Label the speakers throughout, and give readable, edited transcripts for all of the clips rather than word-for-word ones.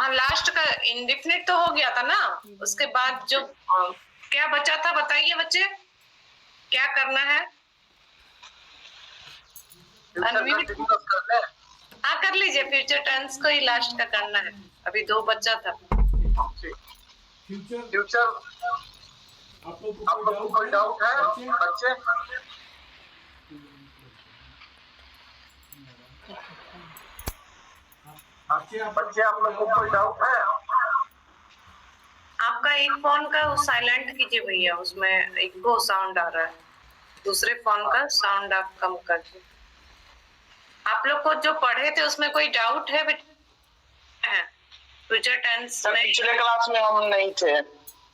Speaker 1: हाँ, लास्ट का इंडेफिनिट तो हो गया था ना। उसके बाद जो क्या बचा था बताइए बच्चे, क्या करना है? अनम्यूट। हाँ कर लीजिए, फ्यूचर टेंस को ही लास्ट का करना है, अभी 2 बचा था।
Speaker 2: फ्यूचर आप लोग को कोई डाउट है बच्चे? बच्चे आप लोग को कोई डाउट है?
Speaker 1: आपका एक फोन का साइलेंट कीजिए भैया, उसमें इको साउंड आ रहा है। दूसरे फोन का साउंड आप कम कर दीजिए। आप लोग को जो पढ़े थे उसमें कोई डाउट है फ्यूचर टेंस में?
Speaker 3: पिछले क्लास में हम नहीं थे।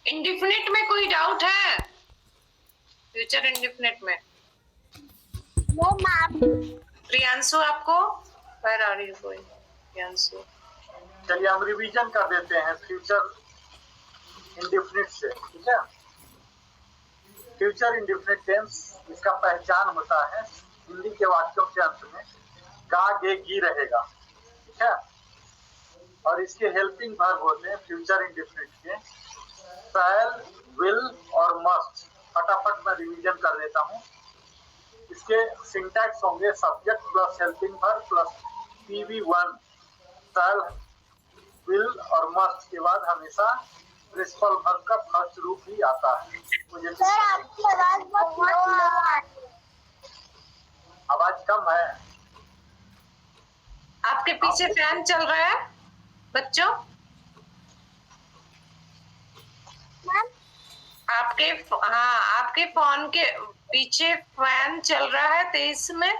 Speaker 1: इंडेफिनिट में कोई डाउट है? फ्यूचर इंडेफिनिट में
Speaker 4: नो मैम।
Speaker 1: प्रियांशु आपको पैर आ रही है कोई? प्रियांशु
Speaker 2: चलिए हम रिवीजन कर देते हैं फ्यूचर इंडेफिनिट से, ठीक है। फ्यूचर इंडेफिनिट टेंस, इसका पहचान होता है हिंदी के वाक्यों के अंत में गा गे गी रहेगा, ठीक है। और इसके हेल्पिंग वर्ब होते हैं फ्यूचर इंडेफिनिट के शैल, विल और मस्ट। फटाफट मैं रिवीजन कर देता हूँ। इसके सिंटैक्स होंगे subject plus helping verb plus PV1। Shall, will और मस्ट के बाद हमेशा प्रिंसिपल वर्ब का फर्स्ट रूप ही आता है। मुझे
Speaker 4: सर आपकी आवाज बहुत लो है।
Speaker 2: आवाज कम है?
Speaker 1: आपके पीछे फैन चल रहा है बच्चों?
Speaker 4: मैम
Speaker 1: आपके फोन के पीछे फैन चल रहा है तेज में।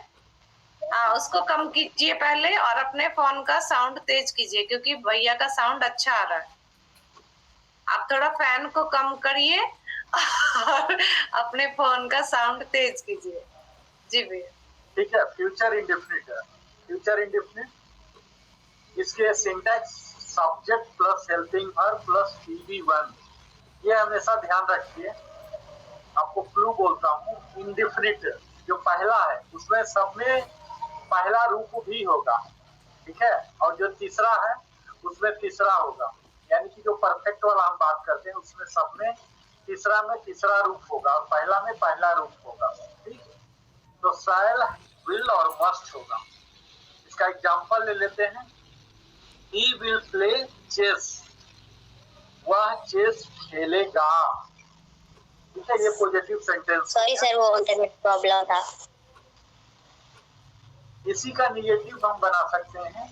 Speaker 1: उसको कम कीजिए पहले और अपने फोन का साउंड तेज कीजिए, क्योंकि भैया का साउंड अच्छा आ रहा है। आप थोड़ा फैन को कम करिए और अपने फोन का साउंड तेज कीजिए। जी भैया।
Speaker 2: ठीक है। फ्यूचर इंडेफिनिट है। फ्यूचर इंडेफिनिट इसके syntax subject plus helping verb plus PV1। ये हमेशा ध्यान रखिए। आपको क्लू बोलता हूँ, इंडेफिनिट जो पहला है उसमें सब में पहला रूप भी होगा, ठीक है। और जो तीसरा है उसमें तीसरा होगा, यानी कि जो परफेक्ट वाला हम बात करते हैं उसमें सब में तीसरा रूप होगा और पहला में पहला रूप होगा, ठीक। तो शैल, विल और मस्ट होगा। इसका एग्जांपल ले लेते हैं। ही विल प्ले चेस, वह चेस खेलेगा, ठीक है। ये पॉजिटिव सेंटेंस।
Speaker 4: सॉरी सर, वो इंटरनेट प्रॉब्लम था।
Speaker 2: इसी का निगेटिव हम बना सकते हैं।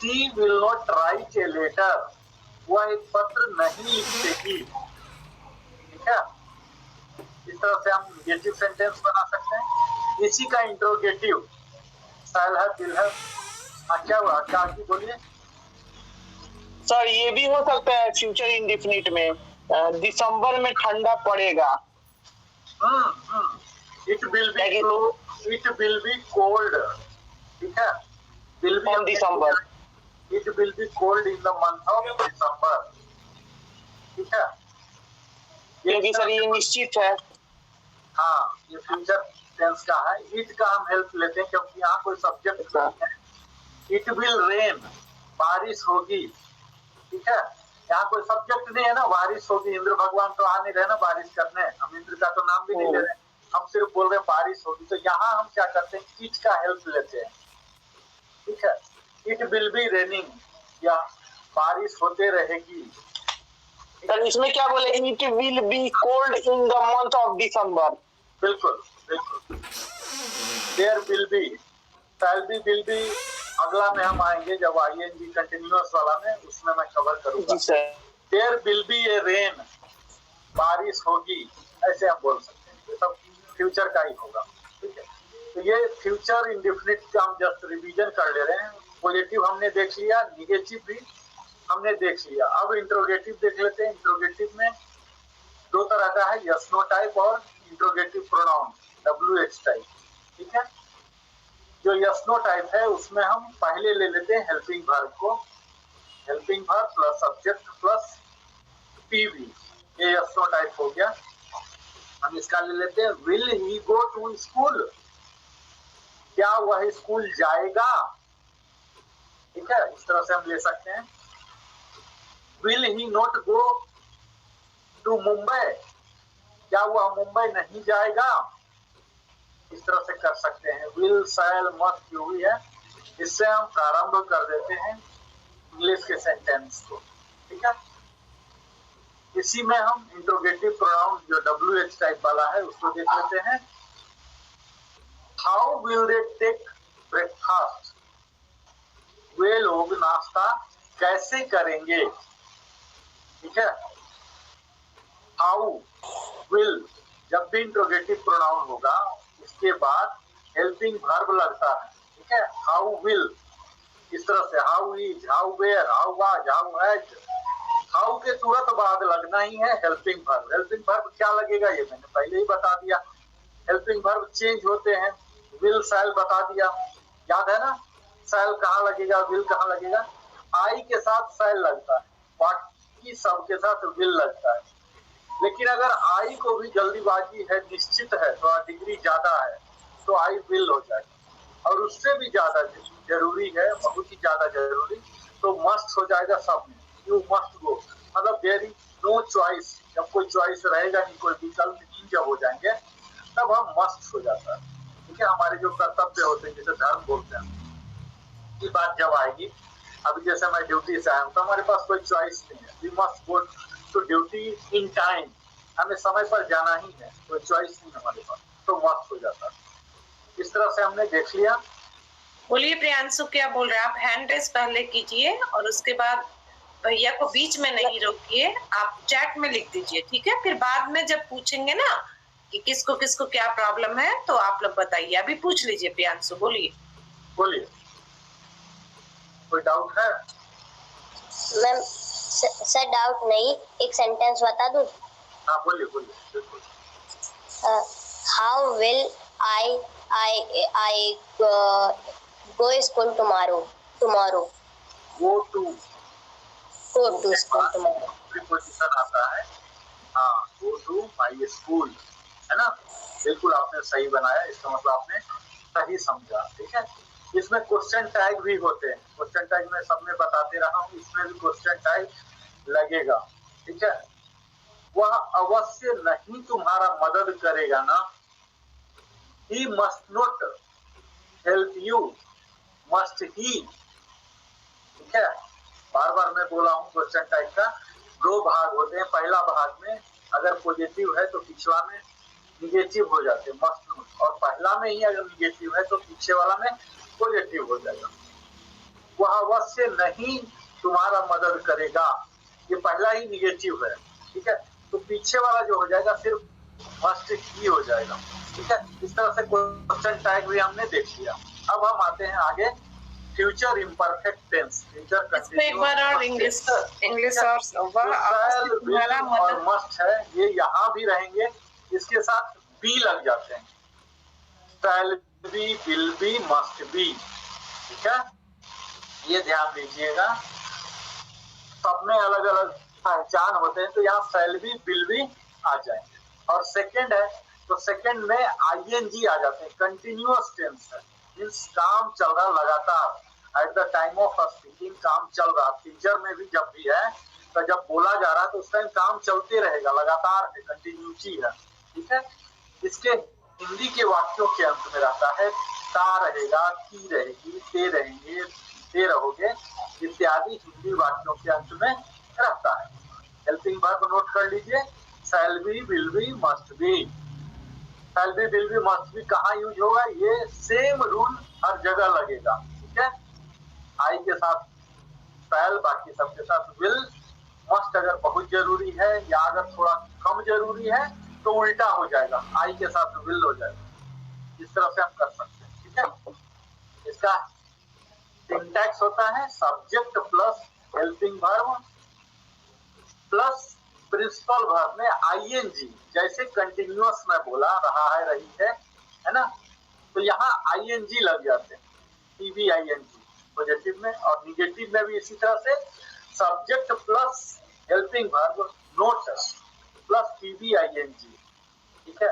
Speaker 2: She will not write a letter, वह एक पत्र नहीं लिखेगी, ठीक है। इस तरह से हम निगेटिव सेंटेंस बना सकते हैं। इसी का इंट्रोगेटिव शैल है, विल है। क्या हुआ, क्या आगे बोलिए।
Speaker 3: सर ये भी हो सकता है फ्यूचर इंडेफिनिट में दिसंबर में ठंडा पड़ेगा।
Speaker 2: इट विल बी कोल्ड, ठीक है। Will be
Speaker 3: December.
Speaker 2: It will be cold in the month of दिसंबर, ठीक है।
Speaker 3: क्योंकि सर ये निश्चित है।
Speaker 2: हाँ, ये फ्यूचर टेंस का है। इट का हम हेल्प लेते हैं क्योंकि यहाँ कोई सब्जेक्ट नहीं है। इट विल रेन, बारिश होगी, ठीक है। यहाँ कोई सब्जेक्ट नहीं है ना, बारिश होगी। इंद्र भगवान तो आ नहीं रहे ना बारिश करने, हम इंद्र का तो नाम भी नहीं ले रहे, हम सिर्फ बोल रहे हैं बारिश होगी। तो यहाँ हम क्या करते हैं, इट का हेल्प लेते हैं, ठीक है। इट विल बी रेनिंग, या बारिश होते रहेगी।
Speaker 3: सर इसमें क्या बोले, it will be cold in the month of December.
Speaker 2: बिल्कुल बिल्कुल। There will be, shall be, will be अगला में हम आएंगे जब ING कंटिन्यूअस वाला में, उसमें मैं कवर करूंगा। There will be a rain, बारिश होगी, ऐसे हम बोल सकते हैं। ये सब फ्यूचर का ही होगा, ठीक है। तो ये फ्यूचर इंडेफिनिट का हम जस्ट रिवीजन कर ले रहे हैं। पॉजिटिव हमने देख लिया, निगेटिव भी हमने देख लिया। अब इंट्रोगेटिव देख लेते हैं। इंट्रोगेटिव में 2 तरह का है, यस नो टाइप और इंट्रोगेटिव प्रोनाउन WH टाइप, ठीक है। जो यस नो टाइप है उसमें हम पहले ले लेते हैं हेल्पिंग वर्ब को। Helping verb plus subject plus PV, ये यस नो टाइप हो गया। हम इसका ले लेते हैं will he go to school, क्या वह स्कूल जाएगा, ठीक है। इस तरह से हम ले सकते हैं। Will he not go to Mumbai, क्या वह मुंबई नहीं जाएगा? इस तरह से कर सकते हैं। विल, शैल, मस्ट जो भी है, इससे हम प्रारंभ कर देते हैं इंग्लिश के सेंटेंस को। ठीक है, इसी में हम इंट्रोगेटिव प्रोनाउन जो WH टाइप वाला है उसको देख लेते हैं। How will they take breakfast, वे लोग नाश्ता कैसे करेंगे? ठीक है, हाउ विल जब भी इंट्रोगेटिव प्रोनाउन होगा इसके बाद हेल्पिंग वर्ब लगता है। ठीक है, हाउ विल इस तरह से, how is, how were, how was, how has, how के तुरंत बाद लगना ही है हेल्पिंग वर्ब। हेल्पिंग वर्ब क्या लगेगा ये मैंने पहले ही बता दिया। हेल्पिंग वर्ब चेंज होते हैं। विल, शैल बता दिया, याद है ना? शैल कहाँ लगेगा, विल कहाँ लगेगा? आई के साथ शैल लगता है, बाकी सब के साथ विल लगता है। लेकिन अगर आई को भी जल्दीबाजी है, निश्चित है, तो डिग्री ज्यादा है, तो आई विल हो जाएगा। और उससे भी ज्यादा जरूरी है, बहुत ही ज्यादा जरूरी, तो मस्ट हो जाएगा सब में। यू मस्ट गो, मतलब देयर इज नो चॉइस। जब कोई चॉइस रहेगा नहीं, कोई विकल्प नहीं जब हो जाएंगे तब हम मस्ट हो जाता है। ठीक है, हमारे जो कर्तव्य होते हैं, जैसे धर्म बोलते हैं, की बात जब आएगी, अभी जैसे मैं ड्यूटी से आया हूँ तो हमारे पास कोई चॉइस नहीं है, we must go to duty in time, हमें समय पर जाना ही है, कोई चॉइस नहीं हमारे पास, तो मस्ट हो जाता है। इस तरह से हमने देख लिया।
Speaker 1: बोलिए प्रियांशु, क्या बोल रहे हैं आप? हैंड रेस पहले कीजिए और उसके बाद भैया को बीच में नहीं रोकिए, आप चैट में लिख दीजिए। ठीक है, फिर बाद में जब पूछेंगे ना कि किसको किसको क्या प्रॉब्लम है तो आप लोग बताइए। अभी पूछ लीजिए प्रियांशु, बोलिए
Speaker 2: बोलिए, कोई डाउट है?
Speaker 4: मैम सर डाउट नहीं, एक सेंटेंस बता दूं?
Speaker 2: हाँ बोलिए बोलिए, बिल्कुल।
Speaker 4: How will I go school tomorrow?
Speaker 2: Go to
Speaker 4: school tomorrow.
Speaker 2: Preposition आता है, हाँ, गो टू माई स्कूल, है ना? बिल्कुल आपने सही बनाया, इसका मतलब आपने सही समझा। ठीक है, इसमें क्वेश्चन टैग भी होते हैं। क्वेश्चन टैग में सब में बताते रहा हूँ, इसमें भी क्वेश्चन टैग लगेगा। ठीक है, वह अवश्य नहीं तुम्हारा मदद करेगा ना, he must not help you, must he. ठीक है, बार बार मैं बोला हूँ, क्वेश्चन टाइप का 2 भाग होते हैं। पहला भाग में अगर पॉजिटिव है तो पिछला में निगेटिव हो जाते हैं, मस्ट नॉट, और पहला में ही अगर निगेटिव है तो पीछे वाला में पॉजिटिव हो जाएगा। वह अवश्य नहीं तुम्हारा मदद करेगा, ये पहला ही निगेटिव है। ठीक है, तो पीछे वाला जो हो जाएगा सिर्फ मस्ट ही हो जाएगा। ठीक है, इस तरह से क्वेश्चन टैग भी हमने देख लिया। अब हम आते हैं आगे, फ्यूचर इम्परफेक्ट टेंस, फ्यूचर
Speaker 1: इसमें एक बार और इंग्लिश और
Speaker 2: तुम्हारा और मस्ट है, ये यहाँ भी रहेंगे, इसके साथ बी लग जाते हैं, शैल be, will B, must be. ठीक है, ये ध्यान दीजिएगा, सब में अलग अलग पहचान होते हैं, तो यहाँ शैल बी, विल बी आ जाएंगे। और सेकंड है तो सेकंड में आईएनजी आ जाते हैं, कंटिन्यूअस टेंस है, मींस काम चल रहा लगातार, at the time of speaking काम चल रहा। फ्यूचर में भी जब भी है तो जब बोला जा रहा है तो उस टाइम काम चलते रहेगा, लगातार है, कंटिन्यूटी है। ठीक है, इसके हिंदी के वाक्यों के अंत में रहता है ता रहेगा, की रहेगी, ते रहेंगे, ते रहोगे, इत्यादि हिंदी वाक्यों के अंत में रहता है। हेल्पिंग वर्ब नोट कर लीजिए, शैल be, will B, must be. Shall be, will B, must be कहाँ यूज होगा? ये सेम रूल हर जगह लगेगा। ठीक है, आई के साथ शैल, बाकी सबके साथ विल। मस्ट अगर बहुत जरूरी है या अगर थोड़ा कम जरूरी है तो उल्टा हो जाएगा, आई के साथ विल हो जाएगा। इस तरह से हम कर सकते हैं। ठीक है, इसका सिंटैक्स होता है subject plus helping verb plus principal verb में आईएनजी, जैसे कंटिन्यूअस में बोला रहा है, रही है ना, तो यहाँ आईएनजी लग जाते हैं, टीवीआईएनजी पॉजिटिव में, और निगेटिव में भी इसी तरह से subject plus helping verb not plus टीवीआईएनजी। ठीक है,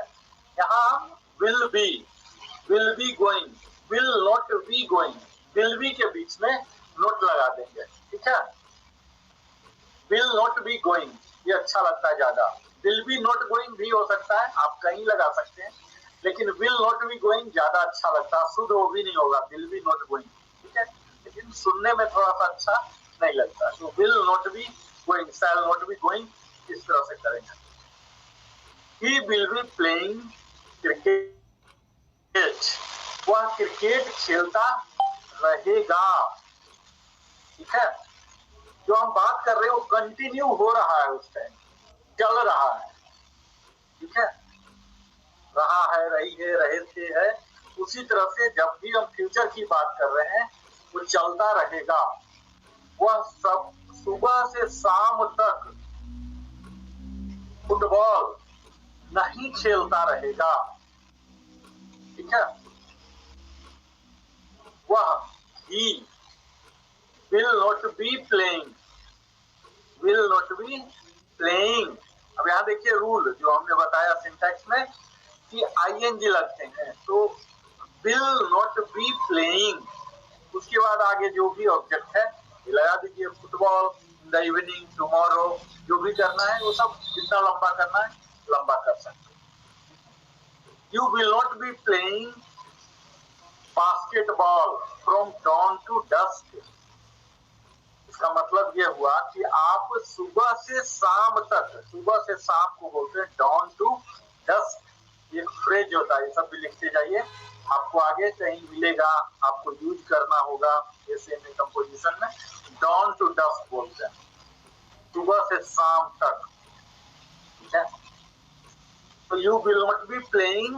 Speaker 2: यहाँ हम will be going, will not be going, will be के बीच में नोट लगा देंगे। ठीक है, विल नॉट बी गोइंग, ये अच्छा लगता है ज्यादा। विल बी नॉट गोइंग भी हो सकता है, आप कहीं लगा सकते हैं, लेकिन विल नॉट बी गोइंग ज्यादा अच्छा लगता है, शुद्ध वो भी नहीं होगा विल बी नॉट गोइंग, ठीक है, लेकिन सुनने में थोड़ा सा अच्छा नहीं लगता। तो will not be going, shall not be going, इस तरह से करेंगे। ही विल बी प्लेइंग क्रिकेट, वह क्रिकेट खेलता रहेगा, ठीक है। जो हम बात कर रहे हैं वो कंटिन्यू हो रहा है, उस टाइम चल रहा है, ठीक है, रहा है, रही है, रहे थे है, उसी तरह से जब भी हम फ्यूचर की बात कर रहे हैं वो चलता रहेगा। वह सब सुबह से शाम तक फुटबॉल नहीं खेलता रहेगा, ठीक है। वह he will not be playing, will not be playing. अब यहाँ देखिए रूल जो हमने बताया सिंटैक्स में कि आईएनजी लगते हैं, तो विल नॉट बी प्लेइंग, उसके बाद आगे जो भी ऑब्जेक्ट है लगा दीजिए, football in the evening, tomorrow, जो भी करना है वो सब जितना लंबा करना है लंबा कर सकते हैं। You will not be playing basketball from dawn to dusk, इसका मतलब ये हुआ कि आप सुबह से शाम तक, सुबह से शाम को बोलते हैं डॉन टू डस्क, एक फ्रेज होता है, ये सब भी लिखते जाइए, आपको आगे कहीं मिलेगा, आपको यूज करना होगा ऐसे में कंपोजिशन में। डॉन टू डस्क बोलते हैं, सुबह से शाम तक, ठीक है। तो you will not be playing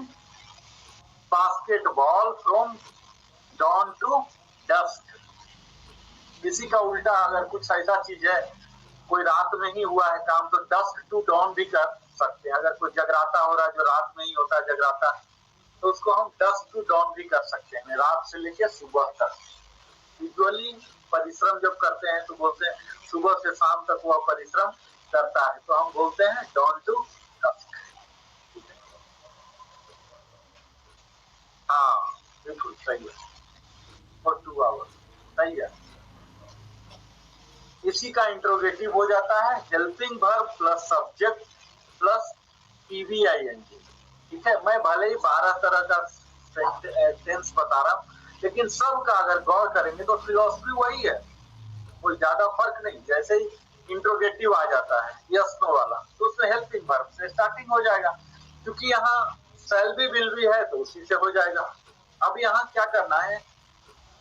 Speaker 2: basketball from dawn to dusk. इसी का उल्टा अगर कुछ ऐसा चीज है, कोई रात में ही हुआ है काम, तो डस्क टू डॉन भी कर सकते हैं। अगर कोई जगराता हो रहा है जो रात में ही होता है जगराता, तो उसको हम डस्क टू डॉन भी कर सकते हैं, रात से लेकर सुबह तक। यूजुअली परिश्रम जब करते हैं तो बोलते हैं सुबह से शाम तक वह परिश्रम करता है, तो हम बोलते हैं डॉन टू डस्क। हाँ बिल्कुल सही है, फॉर 2 आवर्स, सही है। इसी का इंट्रोगेटिव हो जाता है helping verb plus subject plus पीवीआईएनजी, ठीक है। मैं भले ही 12 तरह का टेंस बता रहा हूँ, लेकिन सबका अगर गौर करेंगे तो फिलॉसफी वही है, कोई ज्यादा फर्क नहीं। जैसे ही इंट्रोगेटिव आ जाता है यस नो वाला, तो उसमें हेल्पिंग वर्ब से स्टार्टिंग हो जाएगा, क्योंकि यहाँ शैल भी विल भी है तो उसी से हो जाएगा। अब यहाँ क्या करना है,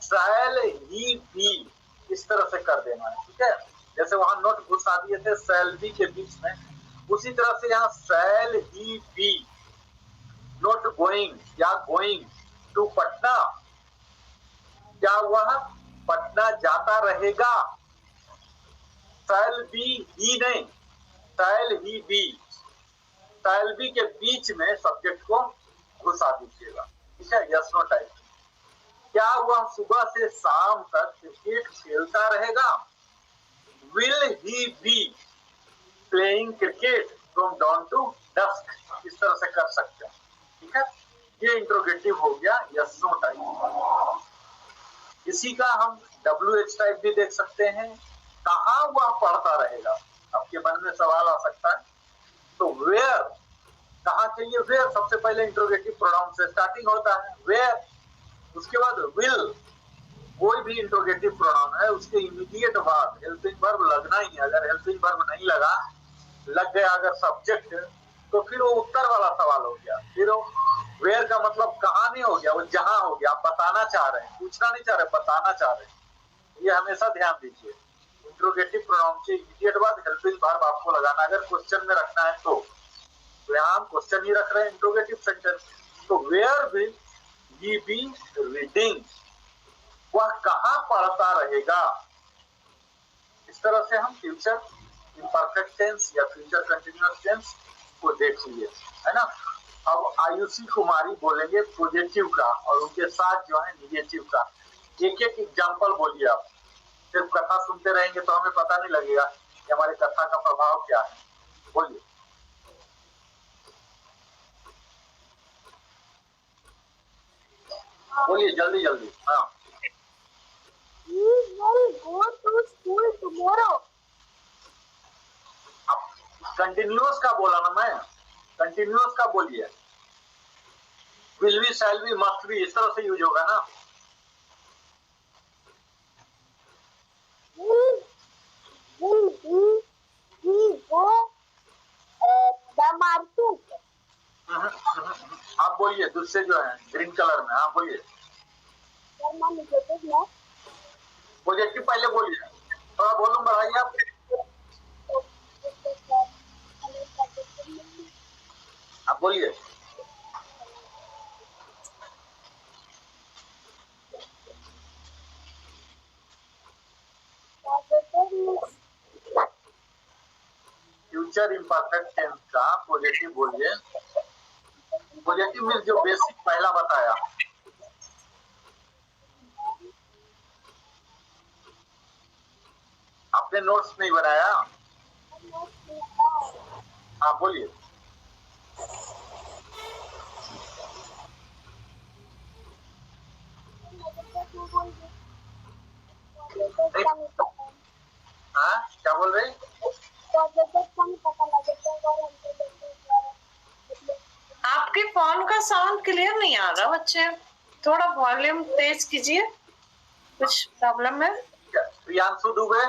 Speaker 2: शैल ही बी इस तरह से कर देना है, ठीक है। जैसे वहां नोट घुसा दिए थे शैल बी के बीच में, उसी तरह से यहाँ शैल ही बी नॉट गोइंग या गोइंग टू पटना, क्या वह पटना जाता रहेगा। शैल बी ही नहीं, शैल ही बी, शैल बी के बीच में सब्जेक्ट को घुसा दीजिएगा, ठीक है, यस नो टाइप। क्या वह सुबह से शाम तक क्रिकेट खेलता रहेगा। Will he be playing cricket from dawn to dusk, इस तरह से कर सकते हैं, ठीक है। ये इंट्रोगेटिव हो गया यस नो टाइप। इसी का हम WH टाइप भी देख सकते हैं, कहाँ वह पढ़ता रहेगा। आपके मन में सवाल आ सकता है, तो वेयर कहाँ के लिए वेयर सबसे पहले इंट्रोगेटिव प्रोनाउन से स्टार्टिंग होता है, वेयर, उसके बाद विल, कोई भी इंट्रोगेटिव प्रोनाउन है उसके इमीडिएट बाद हेल्पिंग वर्ब लगना ही है। अगर हेल्पिंग वर्ब नहीं लगा, लग गया अगर सब्जेक्ट, तो फिर वो उत्तर वाला सवाल हो गया, फिर वो वेयर का मतलब कहाँ नहीं हो गया, वो जहां हो गया। आप बताना चाह रहे हैं, पूछना नहीं चाह रहे, बताना चाह रहे हैं, ये हमेशा ध्यान दीजिए। इंट्रोगेटिव प्रोनाउन के इमीडिएट बाद हेल्पिंग वर्ब आपको लगाना, अगर क्वेश्चन में रखना है तो यहाँ हम क्वेश्चन ही रख रहे हैं, इंट्रोगेटिव सेंटेंस। तो where will he be reading, वह कहाँ पढ़ता रहेगा। इस तरह से हम फ्यूचर इम्परफेक्ट टेंस या फ्यूचर कंटिन्यूअस टेंस को देख लिए, है ना। अब आयुषी कुमारी बोलेंगे पॉजिटिव का, और उनके साथ जो है निगेटिव का। एक एक एग्जाम्पल बोलिए आप, सिर्फ कथा सुनते रहेंगे तो हमें पता नहीं लगेगा कि हमारी कथा का प्रभाव क्या है। बोलिए बोलिए जल्दी जल्दी। हाँ,
Speaker 4: He will go to school tomorrow.
Speaker 2: Continuous का बोला ना मैं, कंटिन्यूअस का बोलिए। Will be, shall B, must be, इस तरह से यूज होगा ना।
Speaker 4: will he go the market?
Speaker 2: आप बोलिए, दूसरे जो है ग्रीन कलर में, आप बोलिए। पॉजिटिव पहले बोलिए, थोड़ा वॉल्यूम बढ़ाइए आप। आप बोलिए। फ्यूचर इम्परफेक्ट टेंस का पॉजिटिव बोलिए। पॉजिटिव मीन्स जो बेसिक पहला बताया। आपने नोट्स नहीं बनाया? हाँ बोलिए। हाँ क्या बोल रहे?
Speaker 1: आपके फोन का साउंड क्लियर नहीं आ रहा बच्चे, थोड़ा वॉल्यूम तेज कीजिए, कुछ प्रॉब्लम है?
Speaker 2: Priyanshu Dubey.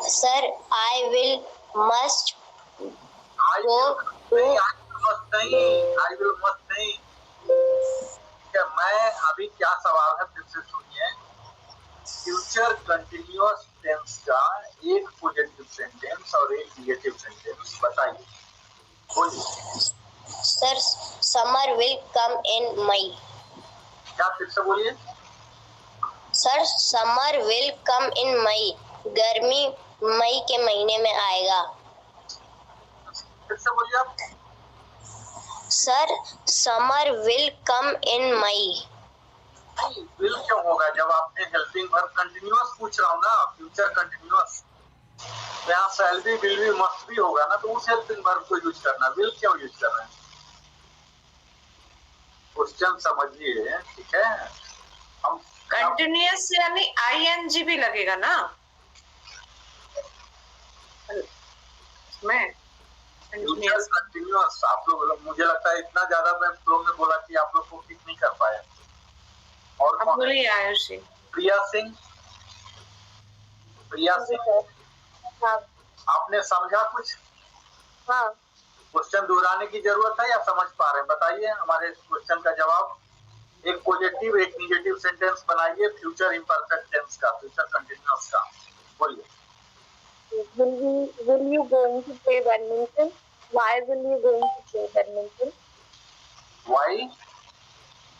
Speaker 4: Sir, I will must
Speaker 2: I
Speaker 4: go to
Speaker 2: मस्त नहीं। क्या मैं अभी क्या सवाल है फिर से सुनिए। फ्यूचर कंटिन्यूअस टेंस का एक पॉजिटिव सेंटेंस और एक नेगेटिव सेंटेंस बताइए, बोलिए।
Speaker 4: Sir, summer will come in May.
Speaker 2: क्या फिर से बोलिए।
Speaker 4: Sir, summer will come in May. गर्मी मई के महीने में आएगा।
Speaker 2: फिर से बोलिए आप।
Speaker 4: Sir, summer will come in May.
Speaker 2: नहीं, विल क्यों होगा जब आपने हेल्पिंग वर्ब कंटिन्यूअस पूछ रहा हूँ ना, फ्यूचर कंटिन्यूअस। यहाँ शैल be, will B, must be होगा ना, तो उस हेल्पिंग वर्ब को यूज करना, विल क्यों यूज कर रहे हैं? क्वेश्चन समझिए, ठीक है। हम
Speaker 1: कंटिन्यूअस यानी आईएनजी भी लगेगा ना इसमें?
Speaker 2: फ्यूचर कंटिन्यूअस आप लोग, मुझे लगता है इतना ज्यादा मैं फ्लो में बोला कि आप लोग को पिक नहीं कर पाया। और
Speaker 1: अब बोलिए आयुषी।
Speaker 2: प्रिया सिंह। प्रिया सिंह,
Speaker 4: हाँ।
Speaker 2: आपने समझा कुछ?
Speaker 4: हाँ।
Speaker 2: क्वेश्चन दोहराने की जरूरत है या समझ पा रहे हैं? बताइए हमारे क्वेश्चन का जवाब। एक पॉजिटिव एक नेगेटिव सेंटेंस बनाइए फ्यूचर इम्परफेक्ट टेंस का, फ्यूचर कंटिन्यूअस का, बोलिए।
Speaker 5: Will you going to play badminton? Why will you going to play badminton?
Speaker 2: Why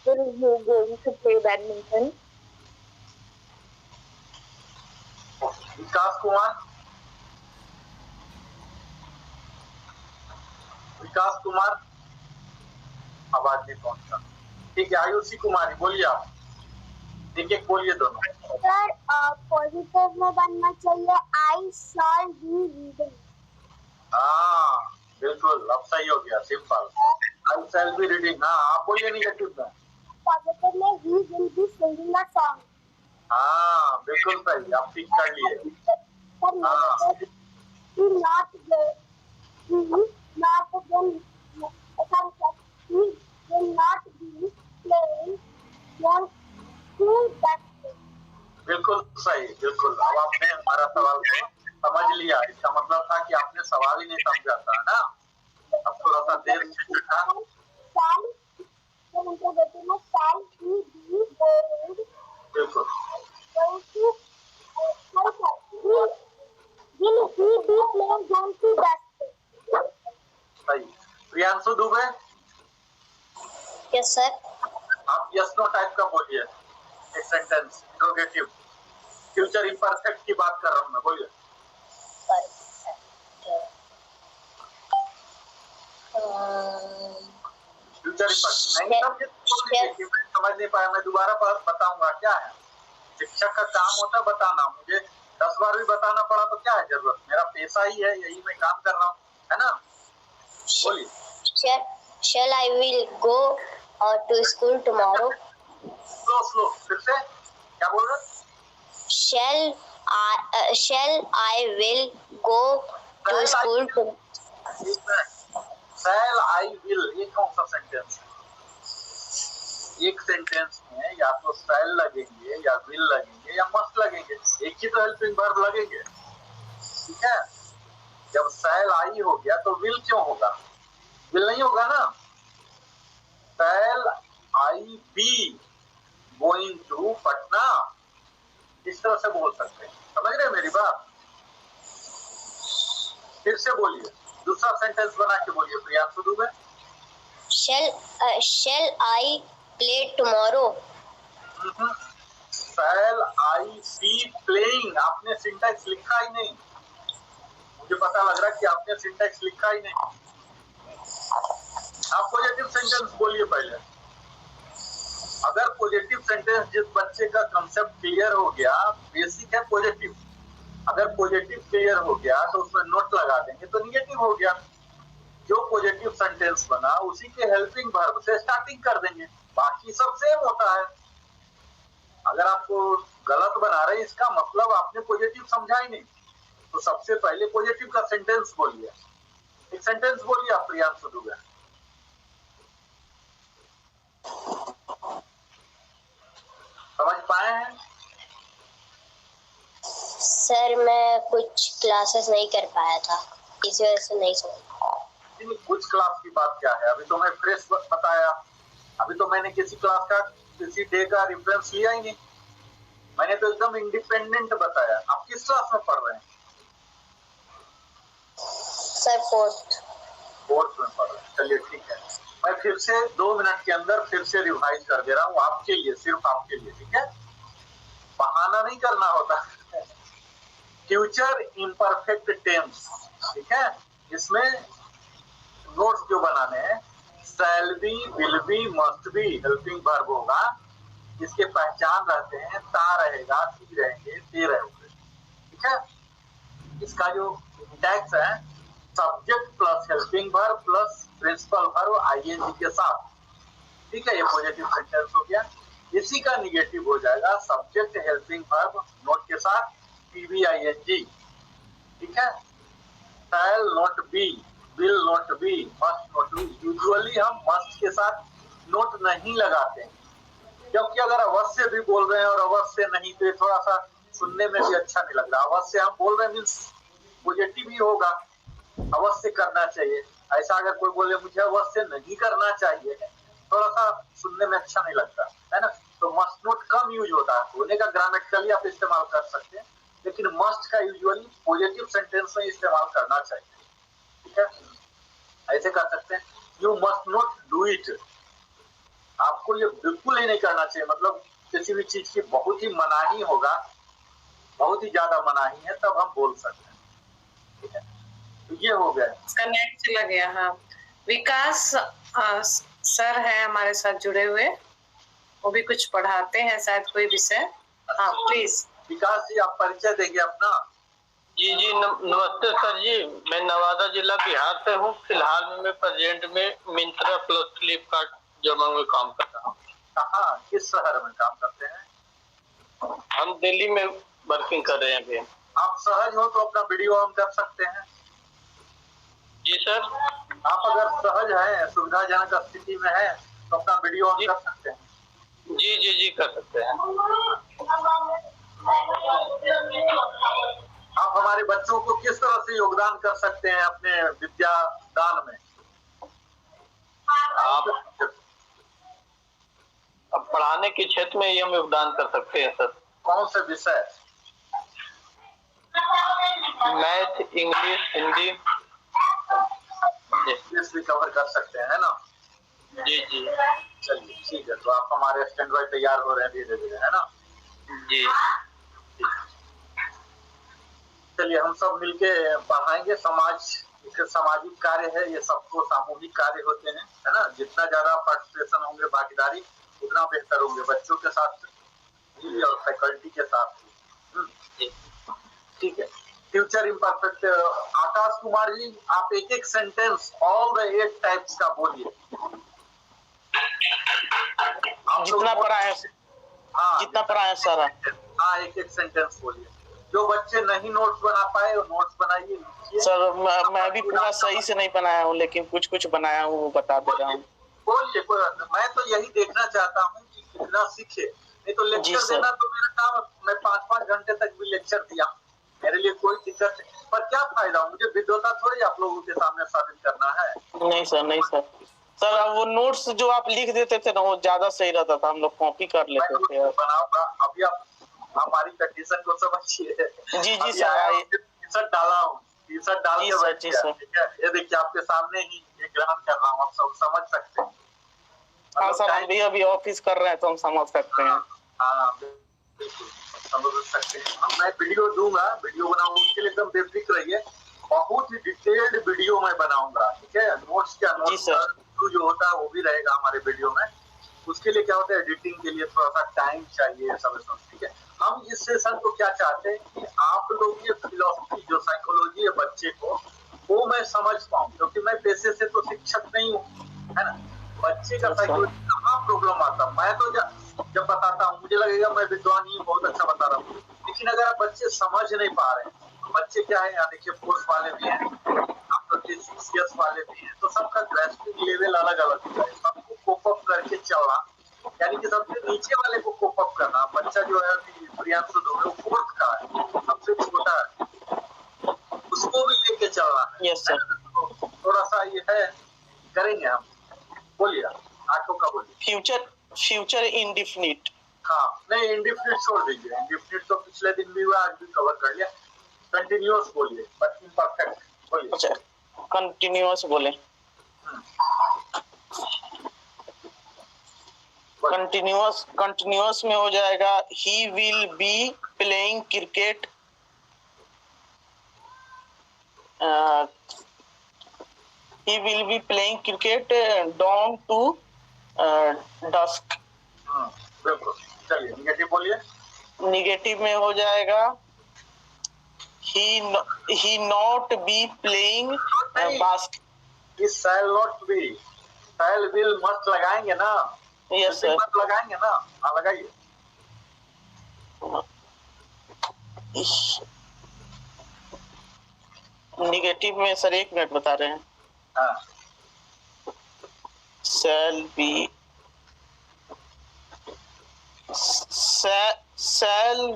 Speaker 5: Will you going to play badminton?
Speaker 2: विकास कुमार। विकास कुमार, आवाज नहीं पहुंचा। ठीक है, आयुषी कुमारी बोलिए आप। एक एक बोलिए दोनों।
Speaker 4: सर पॉजिटिव में बनना चाहिए आई शॉल बी रीडिंग।
Speaker 2: हाँ बिल्कुल, अब सही हो गया, simple. I shall be reading. हाँ आप बोलिए नेगेटिव में।
Speaker 4: पॉजिटिव में ही will be singing a song.
Speaker 2: हाँ बिल्कुल सही, आप ठीक कर लिए।
Speaker 4: सर
Speaker 2: हाँ
Speaker 4: he not will not be playing one to that.
Speaker 2: बिल्कुल सही, बिल्कुल। अब आपने हमारा सवाल को समझ लिया, इसका मतलब था कि आपने सवाल ही नहीं समझा था, है ना? अब थोड़ा सा देर से चुका। बिल्कुल सही। Priyanshu Dubey,
Speaker 4: yes sir.
Speaker 2: आप यस नो टाइप का बोलिए एक सेंटेंस, इंट्रोगेटिव। फ्यूचर इम्परफेक्ट की बात कर रहा हूँ मैं, बोलिए। फ्यूचर इम्परफेक्ट नहीं समझ नहीं पाया, मैं दोबारा बताऊंगा क्या है। शिक्षक का काम होता है बताना, मुझे 10 बार भी बताना पड़ा तो क्या है जरूरत, मेरा पेशा ही है, यही मैं काम कर रहा हूँ, है ना? बोलिए।
Speaker 4: Shall I will go to school tomorrow?
Speaker 2: Slow फिर से क्या बोल रहे?
Speaker 4: Shall I will go to school to
Speaker 2: shall I will, ये कौन सा सेंटेंस है? एक सेंटेंस में या तो शैल लगेंगे या विल लगेंगे या मस्ट लगेंगे, एक ही तो हेल्पिंग वर्ब लगेंगे। ठीक है, जब शैल आई हो गया तो विल क्यों होगा? विल नहीं होगा ना। शैल I be going to Patna, इस तरह से बोल सकते हैं। समझ रहे हैं मेरी बात? फिर से बोलिए, दूसरा सेंटेंस बना के बोलिए Priyanshu Dubey.
Speaker 4: shall I play tomorrow?
Speaker 2: Shall I be playing, आपने सिंटैक्स लिखा ही नहीं। मुझे पता लग रहा है कि आपने सिंटैक्स लिखा ही नहीं। आप पॉजिटिव सेंटेंस बोलिए पहले। अगर पॉजिटिव सेंटेंस, जिस बच्चे का कंसेप्ट क्लियर हो गया, बेसिक है पॉजिटिव, अगर पॉजिटिव क्लियर हो गया तो उसमें नोट लगा देंगे तो निगेटिव हो गया। जो पॉजिटिव सेंटेंस बना उसी के हेल्पिंग वर्ब से स्टार्टिंग कर देंगे, बाकी सब सेम होता है। अगर आपको गलत बना रहे, इसका मतलब आपने पॉजिटिव समझा ही नहीं। तो सबसे पहले पॉजिटिव का सेंटेंस बोलिए। एक सेंटेंस बोलिए आप प्रियांशु दुबे। समझ पाए हैं?
Speaker 4: सर मैं कुछ क्लासेस नहीं कर पाया था, इस वजह से नहीं समझ।
Speaker 2: कुछ क्लास की बात क्या है? अभी तो मैं फ्रेश बताया, अभी तो मैंने किसी क्लास का, किसी डे का रेफरेंस लिया ही नहीं, मैंने तो एकदम इंडिपेंडेंट बताया। आप किस क्लास में पढ़ रहे हैं?
Speaker 4: सर फोर्थ
Speaker 2: में पढ़ रहे हैं। चलिए ठीक है, मैं फिर से 2 मिनट के अंदर फिर से रिवाइज कर दे रहा हूँ आपके लिए, सिर्फ आपके लिए। ठीक है, बहाना नहीं करना होता। फ्यूचर इम्परफेक्ट टेंस, ठीक है, इसमें नोट्स जो बनाने हैं, शैल be, will B, must be helping verb होगा। इसके पहचान रहते हैं, ता रहेगा, सी रहेंगे, ते रहेंगे। ठीक है, इसका जो सिंटैक्स है, subject plus helping verb plus principal verb ING के साथ। ठीक है, ये पॉजिटिव सेंटेंस हो गया। इसी का निगेटिव हो जाएगा सब्जेक्ट हेल्पिंग वर्ब नोट के साथ पीवीआईएनजी। ठीक है, shall not be, will not B, must not be. Usually हम मस्ट के साथ नोट नहीं लगाते हैं, क्योंकि अगर अवश्य भी बोल रहे हैं और अवश्य नहीं तो थोड़ा सा सुनने में भी अच्छा नहीं लग रहा। अवश्य हम बोल रहे हैं मीन्स पॉजिटिव ही होगा, अवश्य करना चाहिए। ऐसा अगर कोई बोले मुझे अवश्य नहीं करना चाहिए, थोड़ा सा सुनने में अच्छा नहीं लगता है ना। तो मस्ट नोट कम यूज होता है, होने का ग्रामेटिकली आप इस्तेमाल कर सकते हैं, लेकिन मस्ट का यूजुअली पॉजिटिव सेंटेंस में इस्तेमाल करना चाहिए। ठीक है, ऐसे कर सकते हैं, you must not do it, आपको ये बिल्कुल ही नहीं करना चाहिए। मतलब किसी भी चीज की बहुत ही मनाही होगा, बहुत ही ज्यादा मनाही है, तब हम बोल सकते हैं। ठीक है, तो ये हो गया।
Speaker 1: इसका नेट चला गया। हाँ, विकास सर है हमारे साथ जुड़े हुए, वो भी कुछ पढ़ाते हैं शायद कोई विषय। हाँ प्लीज
Speaker 2: विकास जी, आप परिचय देंगे अपना।
Speaker 6: जी नमस्ते सर जी, मैं नवादा जिला बिहार से हूँ। फिलहाल में मैं प्रेजेंट में मिंत्रा प्लस फ्लिपकार्ट जर्मन में काम कर रहा हूँ।
Speaker 2: कहाँ, किस शहर में काम करते हैं?
Speaker 6: हम दिल्ली में वर्किंग कर रहे हैं अभी।
Speaker 2: आप सहज हो तो अपना वीडियो ऑन कर सकते हैं।
Speaker 6: जी सर।
Speaker 2: आप अगर सहज हैं, सुविधाजनक स्थिति में है तो अपना वीडियो ऑन कर सकते हैं।
Speaker 6: जी कर सकते हैं।
Speaker 2: आप हमारे बच्चों को किस तरह से योगदान कर सकते हैं अपने विद्या दान में?
Speaker 6: आप अब पढ़ाने के क्षेत्र में ही हम योगदान कर सकते हैं सर।
Speaker 2: कौन से विषय?
Speaker 6: मैथ, इंग्लिश, हिंदी
Speaker 2: भी कवर कर सकते हैं, है ना?
Speaker 6: जी
Speaker 2: चलिए ठीक है, तो आप हमारे स्टैंड बाय तैयार हो रहे हैं धीरे धीरे, है ना?
Speaker 6: जी।
Speaker 2: चलिए हम सब मिलके पढ़ाएंगे। सामाजिक कार्य है, ये सबको सामूहिक कार्य होते हैं, है ना? जितना ज्यादा पार्टिसिपेशन होंगे, भागीदारी, उतना बेहतर होंगे, बच्चों के साथ भी और फैकल्टी के साथ भी। ठीक है, फ्यूचर इम्परफेक्ट। आकाश कुमार जी, आप एक एक सेंटेंस ऑल द 8 टाइप्स का बोलिए।
Speaker 3: जितना पढ़ा है,
Speaker 2: हाँ,
Speaker 3: जितना पढ़ा है सर।
Speaker 2: हाँ, एक एक सेंटेंस बोलिए। जो जो बच्चे नहीं नोट्स बना पाए वो नोट्स बनाइए, लिखिए।
Speaker 3: सर मैं भी पूरा सही से नहीं बनाया हूँ, लेकिन कुछ कुछ बनाया हूँ वो बता दे रहा हूँ।
Speaker 2: बोलिए, कोई बात नहीं। मैं तो यही देखना चाहता हूँ कि कितना सीखे। नहीं तो
Speaker 3: जी
Speaker 2: लेक्चर
Speaker 3: सर।
Speaker 2: देना तो मेरा काम, मैं 5-5 घंटे तक भी लेक्चर दिया, मेरे लिए कोई दिक्कत नहीं। पर क्या फायदा, मुझे विद्वता थोड़ी आप लोगों के सामने साबित करना है।
Speaker 3: नहीं सर, नहीं सर। सर वो नोट्स जो आप लिख देते थे ना वो ज्यादा सही रहता था, हम लोग कॉपी कर
Speaker 2: मैं
Speaker 3: लेते थे।
Speaker 2: बनाऊंगा, अभी आप हमारी कंडीशन को समझिए।
Speaker 3: जी
Speaker 2: अभी
Speaker 3: सर,
Speaker 2: आया हूँ,
Speaker 3: आइए।
Speaker 2: टी-शर्ट डाला हूँ, टी-शर्ट डाल
Speaker 3: जी
Speaker 2: के
Speaker 3: सर,
Speaker 2: बैठ
Speaker 3: जी
Speaker 2: गया,
Speaker 3: सर।
Speaker 2: ठीक है। ये देखिए आपके सामने ही ये ग्रहण कर रहा हूँ, आप सब समझ सकते हैं।
Speaker 3: हाँ सर, हम भी अभी ऑफिस कर रहे हैं तो हम समझ सकते हैं।
Speaker 2: हाँ बिल्कुल समझ सकते हैं हम। मैं वीडियो दूंगा, वीडियो बनाऊंगा, उसके लिए एकदम बेफिक्र रहिए। बहुत ही डिटेल्ड वीडियो मैं बनाऊंगा, ठीक है। नोट्स क्या,
Speaker 3: जी
Speaker 2: नोट्स
Speaker 3: सर।
Speaker 2: जो होता है वो भी रहेगा हमारे वीडियो में। उसके लिए क्या होता है, एडिटिंग के लिए थोड़ा सा टाइम चाहिए, सब, ठीक है। हम इस सेशन को क्या चाहते हैं कि आप लोग ये फिलॉसफी जो साइकोलॉजी है बच्चे को, वो मैं समझ पाऊँ, क्योंकि मैं पेशे से तो शिक्षक नहीं हूँ, है ना। बच्चे का साइकोलॉजी कहाँ प्रॉब्लम आता, मैं तो जब बताता हूँ मुझे लगेगा मैं विद्वान ही बहुत अच्छा बता रहा हूँ, लेकिन अगर आप बच्चे समझ नहीं पा रहे हैं, बच्चे क्या है, यहाँ देखिए फोर्स वाले भी हैं, आप लोग 6 इयर्स वाले भी हैं, तो सबका ग्रेस्पिंग लेवल अलग अलग होता है। सबको कोप अप करके चलना, यानी कि सबसे नीचे वाले को कोप अप करना। बच्चा जो है अभी प्रियांशु दुबे, वो फोर्थ का है, सबसे छोटा है, उसको भी लेके चलना है।
Speaker 3: Yes sir.
Speaker 2: तो थोड़ा सा ये है, करेंगे हम। बोलिए, आठों का बोलिए।
Speaker 3: Future indefinite.
Speaker 2: हाँ, नहीं इंडेफिनिट छोड़ दीजिए, इंडेफिनिट तो पिछले दिन भी हुआ, आज भी कवर कर लिया। कंटिन्यूअस बोलिए, बट इम्परफेक्ट बोलिए।
Speaker 3: अच्छा, कंटिन्यूअस बोले। कंटिन्यूअस में हो जाएगा, ही will be playing cricket he will be playing cricket dawn to dusk।
Speaker 2: बिल्कुल, चलिए निगेटिव बोलिए।
Speaker 3: निगेटिव में हो जाएगा, he not be playing basket।
Speaker 2: He shall not be, shall will must लगाएंगे ना,
Speaker 3: यस सर।
Speaker 2: मत लगाएंगे ना, हाँ लगाइए।
Speaker 3: निगेटिव में सर 1 मिनट बता रहे हैं।
Speaker 2: हाँ,
Speaker 3: shall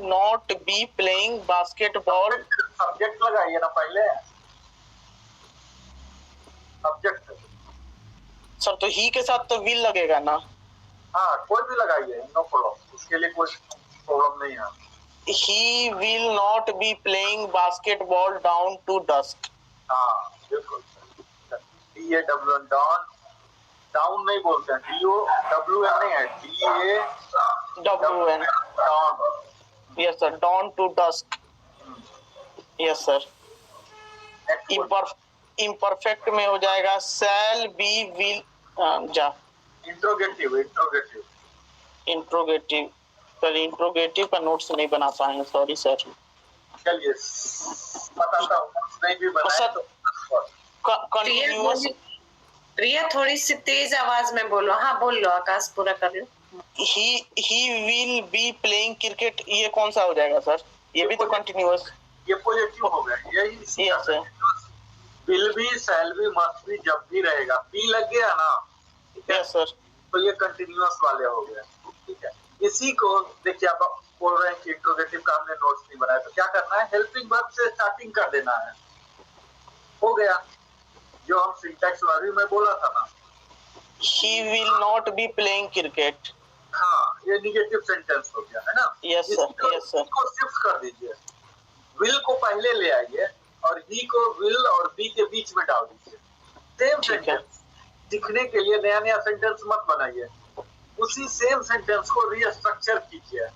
Speaker 3: not be playing basketball।
Speaker 2: Subject लगाइए ना पहले, सब्जेक्ट।
Speaker 3: सर तो ही के साथ तो विल लगेगा ना।
Speaker 2: हाँ, कोई भी लगाइए, नो प्रॉब्लम, उसके लिए कोई प्रॉब्लम नहीं है।
Speaker 3: He will not be playing basketball down to dusk।
Speaker 2: हाँ बिल्कुल, DAWN डाउन, डाउन नहीं बोलते हैं, DOWN नहीं है, DAWN down.
Speaker 3: Yes sir, dawn to dusk। Yes sir. Imperfect में हो जाएगा, shall be will जा।
Speaker 2: इंट्रोगेटिव,
Speaker 3: इंट्रोगेटिव सर, इंट्रोगेटिव का नोट्स नहीं बना पाए हैं, सॉरी सर।
Speaker 2: चलिए बताता हूँ, नहीं भी बनाए तो
Speaker 3: कंटिन्यूअस।
Speaker 1: प्रिया थोड़ी सी तेज आवाज में बोलो। हाँ बोल लो, आकाश पूरा कर लो।
Speaker 3: He will be playing cricket, ये कौन सा हो जाएगा सर? ये भी तो कंटिन्यूअस।
Speaker 2: ये पॉजिटिव हो गया, यही
Speaker 3: यस सर।
Speaker 2: विल भी, शैल भी, मस्ट भी जब भी रहेगा, बी लग गया ना, ठीक है।
Speaker 3: Yes sir.
Speaker 2: तो ये कंटिन्यूअस वाले हो गए, ठीक है। इसी को देखिए, आप बोल रहे हैं कि इंट्रोगेटिव का हमने नोट्स नहीं बनाया, तो क्या करना है, हेल्पिंग वर्ब से स्टार्टिंग कर देना है, हो गया। जो हम सिंटैक्स वाली में बोला था ना,
Speaker 3: he will not be playing cricket.
Speaker 2: हाँ, ये निगेटिव सेंटेंस हो गया, है ना।
Speaker 3: Yes sir, yes sir.
Speaker 2: इसको शिफ्ट कर दीजिए, विल को पहले ले आइए और ही को विल और बी के बीच में डाल दीजिए। सेम सेंटेंस दिखने के लिए नया नया सेंटेंस मत बनाइए, उसी सेम सेंटेंस को रीस्ट्रक्चर कीजिए,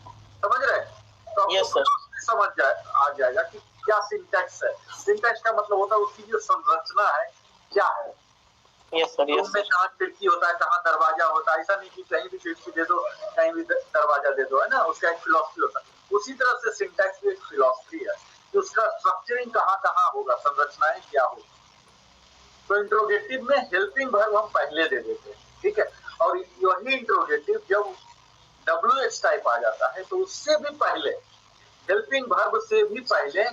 Speaker 2: समझ रहे हैं? तो आपको समझ आ जाएगा कि क्या सिंटैक्स है। सिंटैक्स का मतलब होता है उसकी जो संरचना है क्या है।
Speaker 3: यस सर, यस
Speaker 2: में कहाँ खिड़की होता है, कहाँ दरवाजा होता है, ऐसा नहीं कि कहीं भी खिड़की दे दो कहीं भी दरवाजा दे दो, है ना। उसका एक फिलॉसफी होता है। उसी तरह से सिंटैक्स भी एक फिलॉसफी है कि उसका स्ट्रक्चरिंग कहाँ कहाँ होगा, संरचनाएं क्या होगी। तो इंट्रोगेटिव में हेल्पिंग वर्ब हम पहले दे देते हैं, ठीक है। और यही इंट्रोगेटिव जब WH टाइप आ जाता है तो उससे भी पहले हेल्पिंग वर्ब से भी पहले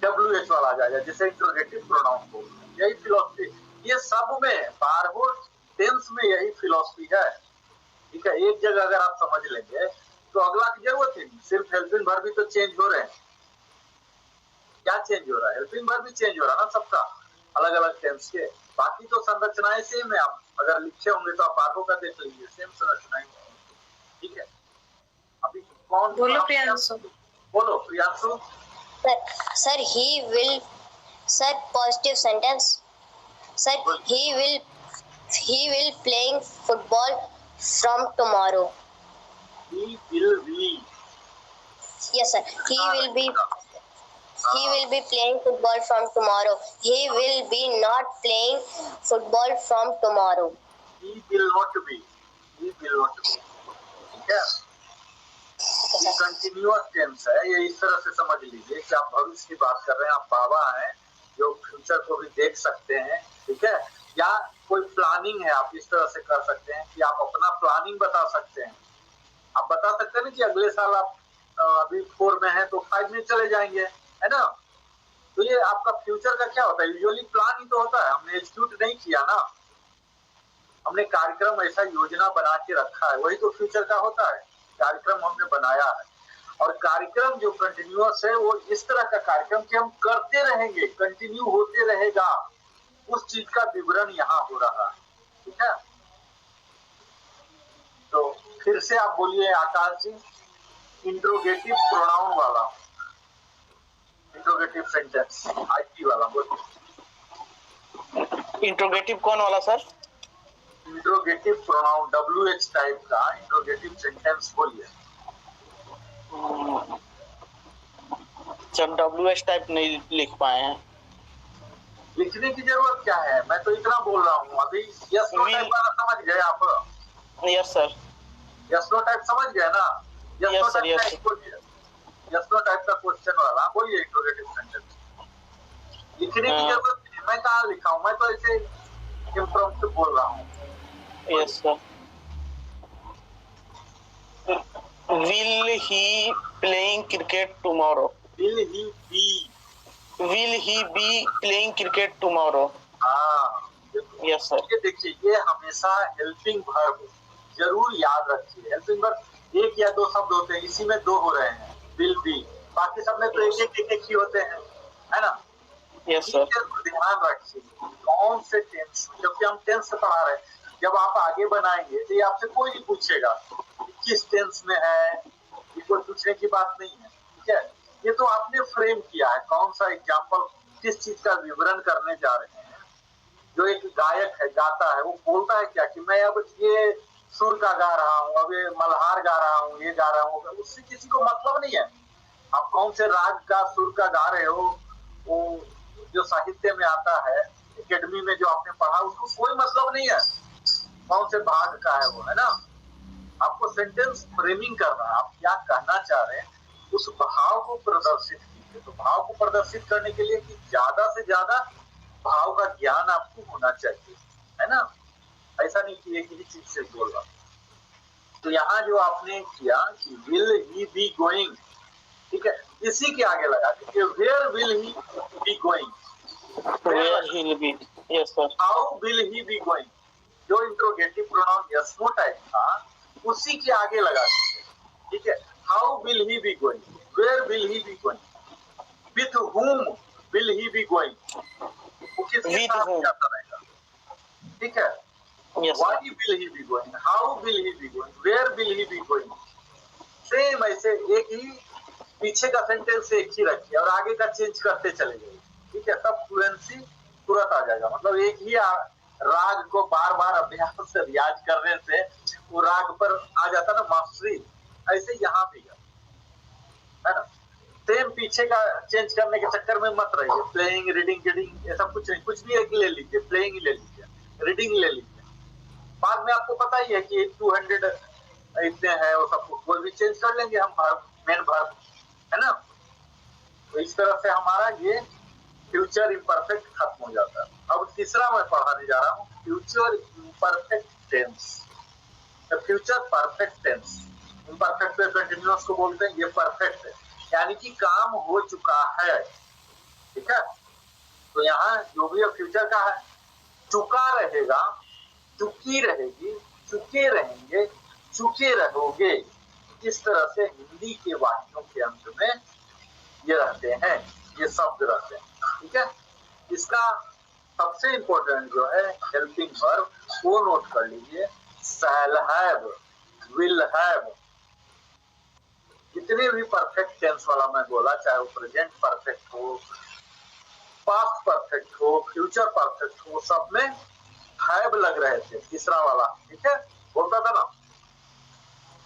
Speaker 2: WH वाला आ जाएगा, जैसे इंट्रोगेटिव प्रोनाउन को। यही फिलॉसफी, ये सब में बारहो टेंस में यही फिलॉसफी है। ठीक है, एक जगह अगर आप समझ लेंगे तो अगला की जरूरत ही नहीं। सिर्फ हेल्पिंग वर्ब भी तो चेंज हो रहे हैं। क्या चेंज हो रहा है? हेल्पिंग वर्ब भी चेंज हो रहा है ना सबका, अलग अलग टेंस के। बाकी तो संरचनाएं सेम है। आप अगर लिखे होंगे तो आप बारहो का देख लीजिए, सेम संरचनाएं। ठीक है, अभी कौन
Speaker 1: बोलो प्रियांशु।
Speaker 2: बोलो Priyanshu.
Speaker 4: Sir, he will. Sir, positive sentence. Sir, he will playing football from tomorrow.
Speaker 2: He will be.
Speaker 4: Yes, sir. He will be playing football from tomorrow. He will be not playing football from tomorrow.
Speaker 2: He will not be. He will not be. ठीक है, ये continuous tense है। ये इस तरह से समझ लीजिए कि आप भविष्य की बात कर रहे हैं, आप बाबा हैं जो फ्यूचर को भी देख सकते हैं। ठीक है, या कोई प्लानिंग है, आप इस तरह से कर सकते हैं कि आप अपना प्लानिंग बता सकते हैं। आप बता सकते हैं ना कि अगले साल आप अभी 4 में हैं तो 5 में चले जाएंगे, है ना। तो ये आपका फ्यूचर का क्या होता है? यूजुअली प्लान ही तो होता है, हमने एग्जीक्यूट नहीं किया ना, हमने कार्यक्रम ऐसा योजना बना के रखा है, वही तो फ्यूचर का होता है। कार्यक्रम हमने बनाया है, और कार्यक्रम जो कंटिन्यूअस है वो इस तरह का कार्यक्रम कि हम करते रहेंगे, कंटिन्यू होते रहेगा, उस चीज का विवरण यहाँ हो रहा है। ठीक है, तो फिर से आप बोलिए आकाश जी, इंट्रोगेटिव प्रोनाउन वाला, इंट्रोगेटिव सेंटेंस IT वाला बोलिए।
Speaker 3: इंट्रोगेटिव कौन वाला sir?
Speaker 2: Interrogative pronoun WH type का इंट्रोगेटिव सेंटेंस बोलिए।
Speaker 3: सर WH टाइप नहीं लिख पाए हैं।
Speaker 2: लिखने की जरूरत क्या है, मैं तो इतना बोल रहा हूँ अभी। यस नो टाइप वाला समझ गए आप?
Speaker 3: Yes sir.
Speaker 2: Yes no type समझ गए ना? यस नो टाइप बोलिए, यस नो टाइप का क्वेश्चन वाला बोलिए इंट्रोगेटिव सेंटेंस। लिखने की जरूरत नहीं, मैं कहाँ लिखा हूँ, मैं तो ऐसे इम्प्रॉम्प्ट बोल रहा हूँ।
Speaker 3: Yes sir. Will he playing cricket tomorrow?
Speaker 2: Will he be?
Speaker 3: Will he be playing cricket tomorrow?
Speaker 2: हाँ,
Speaker 3: यस सर।
Speaker 2: ये देखिए, ये हमेशा हेल्पिंग वर्ब जरूर याद रखिए। हेल्पिंग वर्ब एक या दो शब्द होते हैं, इसी में 2 हो रहे हैं, विल बी। बाकी सब में तो एक ही होते हैं, है ना।
Speaker 3: Yes sir.
Speaker 2: ध्यान रखिए कौन से टेंस, जबकि हम टेंस से पढ़ा रहे हैं, जब आप आगे बनाएंगे तो ये आपसे कोई नहीं पूछेगा किस टेंस में है, ये कोई पूछने की बात नहीं है। ठीक है, ये तो आपने फ्रेम किया है, कौन सा एग्जाम्पल, किस चीज का विवरण करने जा रहे हैं। जो एक गायक है, गाता है, वो बोलता है क्या कि मैं अब ये सुर का गा रहा हूँ, अब ये मल्हार गा रहा हूँ, ये गा रहा हूँ, उससे किसी को मतलब नहीं है। आप कौन से राग का सुर का गा रहे हो, वो जो साहित्य में आता है, एकेडमी में जो आपने पढ़ा, उसको कोई मतलब नहीं है कौन से भाग का है वो, है ना। आपको सेंटेंस फ्रेमिंग करना है, आप क्या कहना चाह रहे हैं, उस भाव को प्रदर्शित कीजिए। तो भाव को प्रदर्शित करने के लिए कि ज्यादा से ज्यादा भाव का ज्ञान आपको होना चाहिए, है ना। ऐसा नहीं कि एक ही चीज से बोल रहा। तो यहाँ जो आपने किया कि विल ही बी गोइंग, ठीक है, इसी के आगे लगा दीजिए where will he be going,
Speaker 3: Where he will be? Yes sir.
Speaker 2: How will he be going, जो interrogative pronoun yes no type था उसी के आगे लगा दीजिए। ठीक है, how will he be going, where will he be going, with whom will he be going, वो किसके साथ जाता रहेगा। ठीक है, why will he be going, how will he be going, where will he be going, same ऐसे एक ही पीछे का सेंटेंस एक ही रखिए और आगे का चेंज करते चले जाइए। ठीक है, तब फ्लुएंसी तुरंत आ जाएगा। मतलब एक ही राग को बार बार अभ्यास से रियाज करने से वो राग पर आ जाता ना मास्टरी, ऐसे यहाँ भी है ना। सेम पीछे का चेंज करने के चक्कर में मत रहिए, प्लेइंग रीडिंग रीडिंग ऐसा कुछ नहीं, कुछ भी एक ले लीजिए, प्लेइंग ही ले लीजिए, रीडिंग ले लीजिए। बाद में आपको पता ही है कि 200 इतने हैं, वो सब कोई भी चेंज कर लेंगे हम, वर्ब मेन वर्ब, है ना। तो इस तरह से हमारा ये फ्यूचर इम्परफेक्ट खत्म हो जाता है। अब तीसरा मैं पढ़ाने जा रहा हूँ, future imperfect tense. Future perfect tense, imperfect पे कंटिन्यूअस को बोलते हैं, ये परफेक्ट है। यानी कि काम हो चुका है। ठीक है, तो यहाँ जो भी फ्यूचर का है, चुका रहेगा, चुकी रहेगी, चुके रहेंगे, चुके रहोगे, इस तरह से हिंदी के वाक्यों के अंत में ये रहते हैं, ये शब्द रहते हैं। ठीक है, इसका सबसे इंपॉर्टेंट जो है हेल्पिंग वर्ब, वो नोट कर लीजिए। शैल हैव, विल हैव, जितने भी परफेक्ट टेंस वाला मैं बोला, चाहे वो प्रेजेंट परफेक्ट हो, पास्ट परफेक्ट हो, फ्यूचर परफेक्ट हो, सब में हैव लग रहे थे, तीसरा वाला। ठीक है, बोलता था ना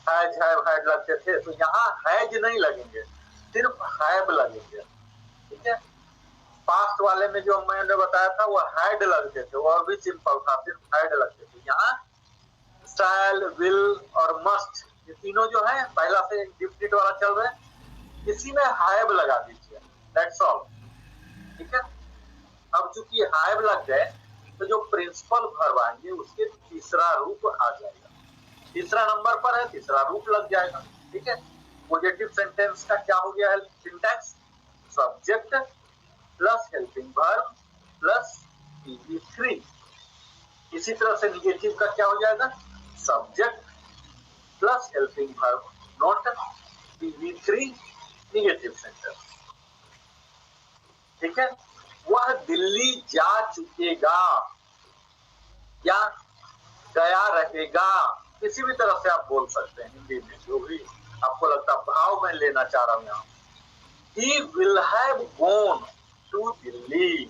Speaker 2: हैज हैव हैड लगते थे, तो यहाँ हैज नहीं लगेंगे, सिर्फ हैव लगेंगे। ठीक है, पास्ट वाले में जो मैंने बताया था वो हैड लगते थे, वो और भी सिंपल था, सिर्फ हैड लगते थे। यहाँ शैल, विल और मस्ट, ये तीनों जो है पहला से डिफिनिट वाला चल रहा है, इसी में हैव लगा दीजिए, दैट्स ऑल। ठीक है, अब चूंकि हैव लग गए तो जो प्रिंसिपल वर्ब आएंगे उसके तीसरा रूप आ जाएगा, तीसरा नंबर पर है, तीसरा रूप लग जाएगा। ठीक है, पॉजिटिव सेंटेंस का क्या हो गया है syntax? Subject plus helping verb plus VB3। इसी तरह से निगेटिव का क्या हो जाएगा? Subject plus helping verb not VB3 negative sentence. ठीक है, वह दिल्ली जा चुकेगा या गया रहेगा, किसी भी तरह से आप बोल सकते हैं हिंदी में, जो भी आपको लगता है भाव में लेना चाह रहा हूं यहाँ। He will have gone to Delhi.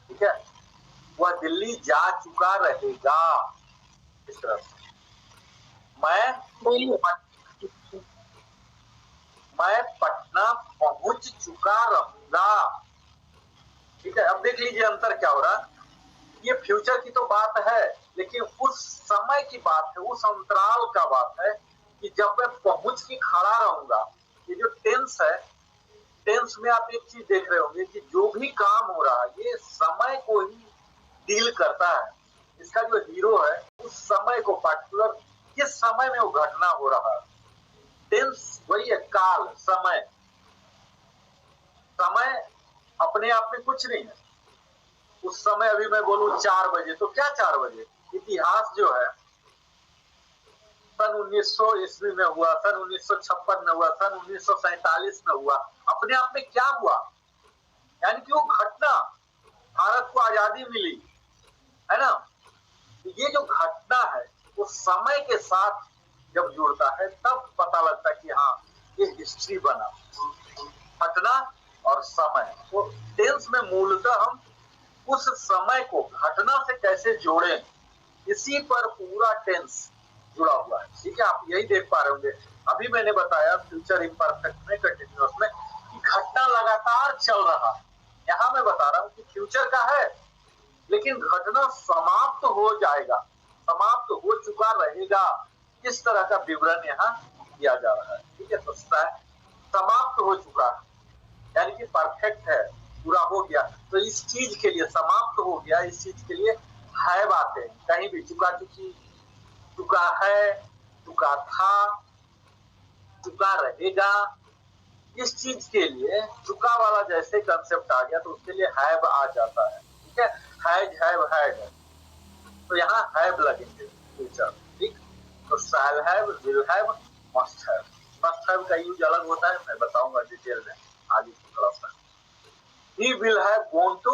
Speaker 2: ठीक है, वह दिल्ली जा चुका रहेगा, इस तरह से। मैं पटना पहुंच चुका रहूंगा। ठीक है, अब देख लीजिए अंतर क्या हो रहा है। ये फ्यूचर की तो बात है, लेकिन उस समय की बात है, उस अंतराल का बात है कि जब मैं पहुंच के खड़ा रहूंगा। ये जो टेंस है, टेंस में आप एक चीज देख रहे होंगे कि जो भी काम हो रहा है ये समय को ही डील करता है। इसका जो हीरो है उस समय को, पार्टिकुलर किस समय में वो घटना हो रहा है। टेंस वही है, काल, समय। समय अपने आप में कुछ नहीं है। उस समय अभी मैं बोलूं 4 बजे, तो क्या 4 बजे? इतिहास जो है सन 1900 ईस्वी में हुआ, सन 1956 में हुआ, सन 1947 में हुआ, अपने आप में क्या हुआ? यानी कि वो घटना, भारत को आजादी मिली, है ना। ये जो घटना है वो समय के साथ जब जुड़ता है तब पता लगता है कि हाँ ये हिस्ट्री बना। घटना और समय, तो टेंस में मूलतः हम उस समय को घटना से कैसे जोड़ें, इसी पर पूरा टेंस जुड़ा हुआ है। ठीक है, आप यही देख पा रहे होंगे। अभी मैंने बताया फ्यूचर इम्परफेक्ट में, कंटिन्यूअस में, कि घटना लगातार चल रहा है। यहाँ मैं बता रहा हूँ कि फ्यूचर का है, लेकिन घटना समाप्त हो जाएगा, समाप्त हो चुका रहेगा, इस तरह का विवरण यहाँ दिया जा रहा है। ठीक है, तो समाप्त हो चुका है यानी कि परफेक्ट है, पूरा हो गया। तो इस चीज के लिए समाप्त हो गया, इस चीज के लिए है बातें, कहीं भी चुका चुकी, चुका है, चुका था, चुका रहेगा, इस चीज के लिए चुका वाला जैसे कंसेप्ट आ गया तो उसके लिए हैव आ जाता है। ठीक है, हैज, हैव, हैड, तो यहाँ हैव लगेंगे फ्यूचर। ठीक, तो shall have, will have, must have. Must have का यूज अलग होता है, मैं बताऊंगा डिटेल में आगे की तरफ में। He will have gone to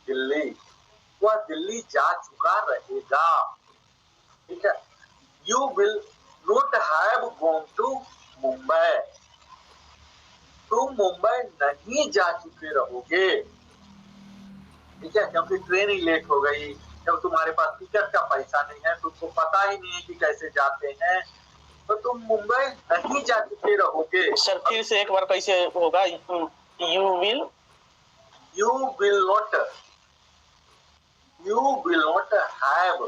Speaker 2: Delhi, वह दिल्ली जा चुका रहेगा। ठीक है, You will not have gone to Mumbai, तुम मुंबई नहीं जा चुके रहोगे। ठीक है, क्योंकि ट्रेन ही लेट हो गई, जब तुम्हारे पास टिकट का पैसा नहीं है, तुमको पता ही नहीं है कि कैसे जाते हैं, तो तुम मुंबई नहीं जा चुके रहोगे।
Speaker 3: सर फिर से एक बार कैसे होगा? You will
Speaker 2: not have,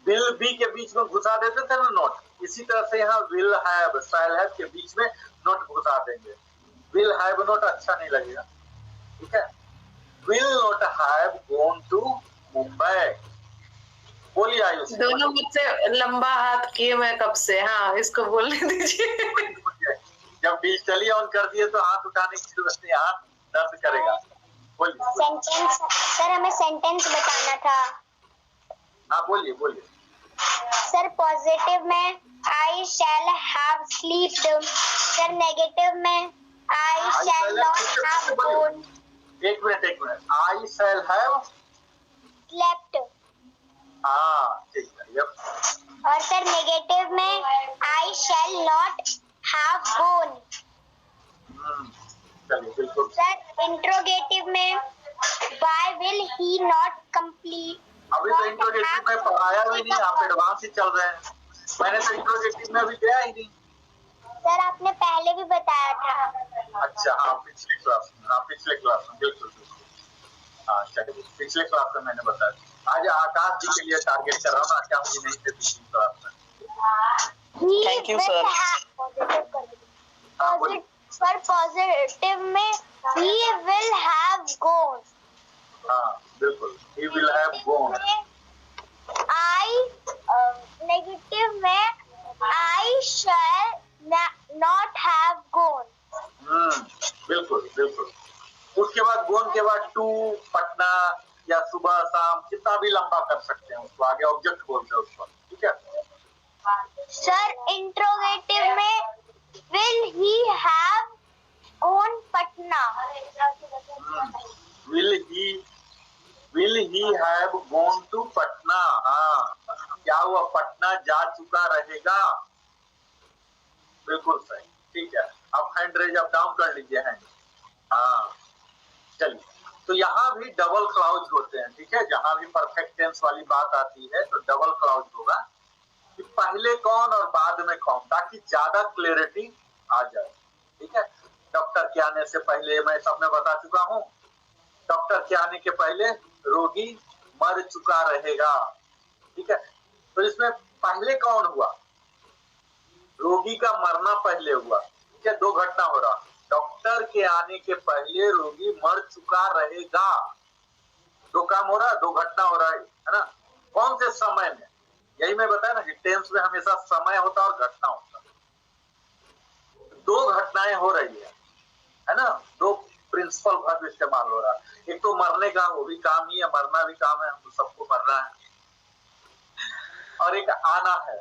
Speaker 2: will be के बीच में घुसा देते थे ना नॉट, इसी तरह से यहाँ will have, shall have के बीच में नॉट घुसा देंगे। will have नॉट अच्छा नहीं लगेगा। ठीक है, will not have gone to Mumbai, बोलिए आयुष।
Speaker 1: दोनों मुझसे लंबा हाथ किए मैं कब से। हाँ, इसको बोलने दीजिए।
Speaker 2: जब डिजिटली ऑन कर दिए तो हाथ उठाने की जरूरत नहीं, हाथ दर्द करेगा। बोलिए।
Speaker 4: सेंटेंस सर, हमें सेंटेंस बताना था।
Speaker 2: हाँ बोलिए बोलिए।
Speaker 4: सर पॉजिटिव में I shall have slept, sir negative में I shall not have gone
Speaker 2: एक मिनट, आई शैल हैव
Speaker 4: स्लेप्ट,
Speaker 2: हाँ ठीक है। यप।
Speaker 4: और सर नेगेटिव में I shall not have gone.
Speaker 2: चलिए बिल्कुल।
Speaker 4: सर इंट्रोगेटिव में why will he not complete.
Speaker 2: अभी तो इंट्रोगेटिव में पढ़ाया भी नहीं, आप एडवांस ही चल रहे हैं। मैंने तो इंट्रोगेटिव में अभी गया ही नहीं।
Speaker 4: सर आपने पहले भी बताया था।
Speaker 2: अच्छा हाँ, पिछले क्लास में, हाँ पिछले क्लास में बिल्कुल बिल्कुल। हाँ चलिए, पिछले क्लास में मैंने बताया। आज आकाश जी के लिए टारगेट कर रहा हूँ, आकाश जी नहीं थे पिछली क्लास में।
Speaker 3: Thank you, sir.
Speaker 2: हाँ बोलिए।
Speaker 4: सर पॉजिटिव में he will have gone,
Speaker 2: हाँ बिल्कुल, he will have gone।
Speaker 4: I negative में I shall not have gone।
Speaker 2: बिल्कुल बिल्कुल। उसके बाद गोन के बाद टू, पटना या सुबह शाम, कितना भी लंबा कर सकते हैं उसको, आगे ऑब्जेक्ट बोलते हैं उसको, ठीक है।
Speaker 4: सर इंट्रोगेटिव में will he have gone Patna.
Speaker 2: will he have gone to Patna. हाँ, क्या हुआ, पटना जा चुका रहेगा। बिल्कुल सही, ठीक है। अब हैंड रेज अप डाउन कर लीजिए हैंड। हाँ चलिए, तो यहाँ भी डबल क्लाउज होते हैं, ठीक है। जहां भी परफेक्ट टेंस वाली बात आती है तो डबल क्लाउज होगा कि पहले कौन और बाद में कौन, ताकि ज्यादा क्लैरिटी आ जाए, ठीक है। डॉक्टर के आने से पहले, मैं सब में बता चुका हूँ, डॉक्टर के आने के पहले रोगी मर चुका रहेगा, ठीक है। तो इसमें पहले कौन हुआ, रोगी का मरना पहले हुआ, ठीक है। दो घटना हो रहा, डॉक्टर के आने के पहले रोगी मर चुका रहेगा। दो काम हो रहा है, दो घटना हो रहा है ना। कौन से समय में, यही मैं बताया ना कि टेंस में हमेशा समय होता है और घटना होता है। दो घटनाएं हो रही है ना। दो प्रिंसिपल वर्ब इस्तेमाल हो रहा है। एक तो मरने का, वो भी काम ही है, मरना भी काम है, हम सबको मरना है। और एक आना है,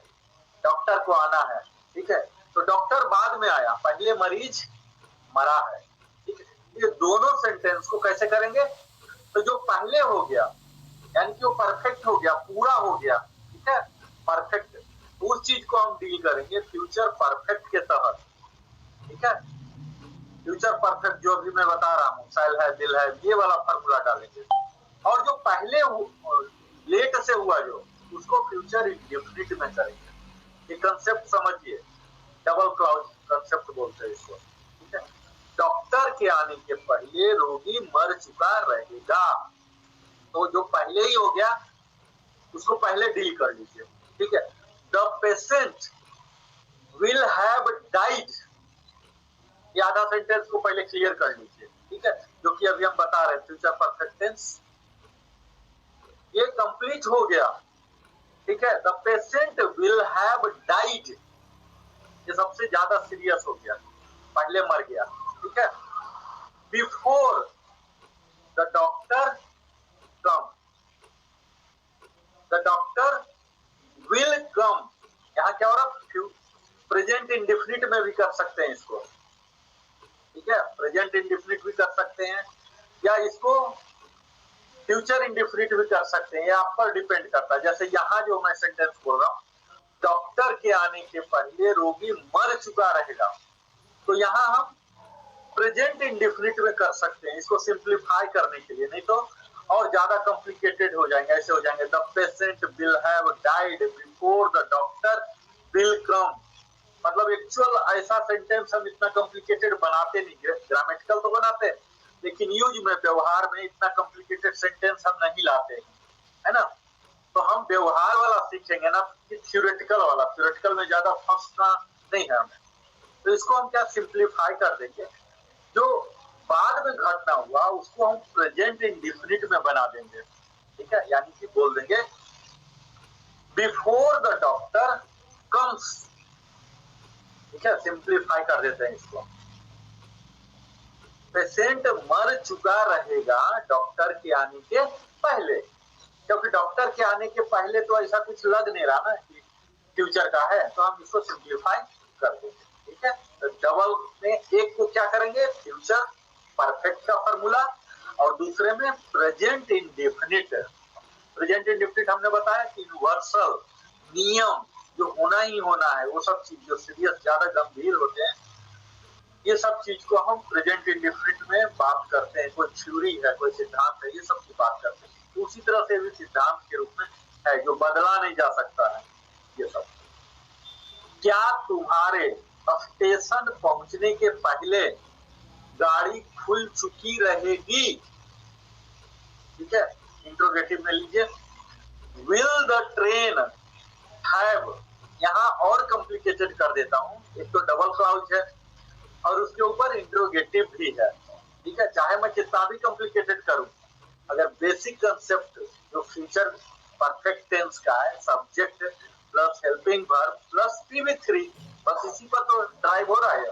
Speaker 2: डॉक्टर को आना है, ठीक है। तो डॉक्टर बाद में आया, पहले मरीज मरा है, ठीक है। ये दोनों सेंटेंस को कैसे करेंगे, तो जो पहले हो गया यानी कि वो परफेक्ट हो गया, पूरा हो गया, ठीक है, परफेक्ट, उस चीज को हम डील करेंगे फ्यूचर परफेक्ट के तहत, ठीक है। फ्यूचर परफेक्ट जो अभी मैं बता रहा हूँ, शैल है, दिल है, ये वाला फॉर्मूला डालेंगे। और जो पहले लेट से हुआ जो, उसको फ्यूचर इंडेफिनिट में करेंगे। ये कंसेप्ट समझिए, डबल क्लाउज कंसेप्ट बोलते हैं इसको, ठीक है। डॉक्टर के आने के पहले रोगी मर चुका रहेगा, तो जो पहले ही हो गया उसको पहले डील कर लीजिए, ठीक है। The patient will have died, ये आधा सेंटेंस को पहले क्लियर कर लीजिए, ठीक है, जो कि अभी हम बता रहे हैं फ्यूचर परफेक्ट टेंस। ये कंप्लीट हो गया, ठीक है। The patient will have died, ये सबसे ज्यादा सीरियस हो गया, पहले मर गया, ठीक है। Before the doctor come, the doctor will come, यहाँ क्या हो रहा, प्रेजेंट इंडेफिनिट में भी कर सकते हैं इसको, ठीक है। प्रेजेंट इंडेफिनिट भी कर सकते हैं, या इसको फ्यूचर इंडेफिनिट भी कर सकते हैं, ये आप पर डिपेंड करता है। जैसे यहाँ जो मैं सेंटेंस बोल रहा हूँ, डॉक्टर के आने के पहले रोगी मर चुका रहेगा, तो यहाँ हम प्रेजेंट इंडेफिनिट में कर सकते हैं इसको सिंप्लीफाई करने के लिए, नहीं तो और ज्यादा कॉम्प्लिकेटेड हो जाएंगे। ऐसे हो जाएंगे, the patient will have died before the doctor will come. मतलब एक्चुअल ऐसा सेंटेंस हम इतना कॉम्प्लिकेटेड बनाते नहीं, ग्रामेटिकल तो बनाते हैं, लेकिन यूज में, व्यवहार में इतना कॉम्प्लिकेटेड सेंटेंस हम नहीं लाते, है ना। तो हम व्यवहार वाला सीखेंगे ना कि थ्योरेटिकल वाला। थ्योरेटिकल में ज्यादा फंसना नहीं है हमें, तो इसको हम क्या सिंप्लीफाई कर देंगे, जो बाद में घटना हुआ उसको हम प्रेजेंट इंडेफिनिट में बना देंगे, ठीक है। यानी कि बोल देंगे बिफोर द डॉक्टर कम्स, ठीक है, सिंप्लीफाई कर देते हैं इसको। पेशेंट मर चुका रहेगा डॉक्टर के आने के पहले, क्योंकि डॉक्टर के आने के पहले तो ऐसा कुछ लग नहीं रहा ना कि फ्यूचर का है, तो हम इसको सिंप्लीफाई कर देंगे, ठीक है। तो डबल में एक को क्या करेंगे, फ्यूचर परफेक्ट का फॉर्मूला, और दूसरे में प्रेजेंट इंडेफिनिट। प्रेजेंट इंडेफिनिट हमने बताया कि यूनिवर्सल नियम जो होना ही होना है, वो सब चीज जो सीरियस ज्यादा गंभीर होते हैं, ये सब चीज को हम प्रेजेंट इंडेफिनिट में बात करते हैं। कोई थ्योरी है, कोई सिद्धांत है, ये सब की बात करते हैं। तो उसी तरह से भी सिद्धांत के रूप में है जो बदला नहीं जा सकता है ये सब। क्या तुम्हारे स्टेशन पहुंचने के पहले गाड़ी खुल चुकी रहेगी, ठीक है। इंट्रोगेटिव में लीजिए, विल द ट्रेन हैव, यहाँ और कॉम्प्लिकेटेड कर देता हूँ, एक तो डबल क्लाउज है और उसके ऊपर इंट्रोगेटिव भी है, ठीक है। चाहे मैं कितना भी कॉम्प्लिकेटेड करूं, अगर बेसिक कंसेप्ट जो फ्यूचर परफेक्ट टेंस का है, subject plus helping verb plus PV3, बस इसी पर तो ड्राइव हो रहा है।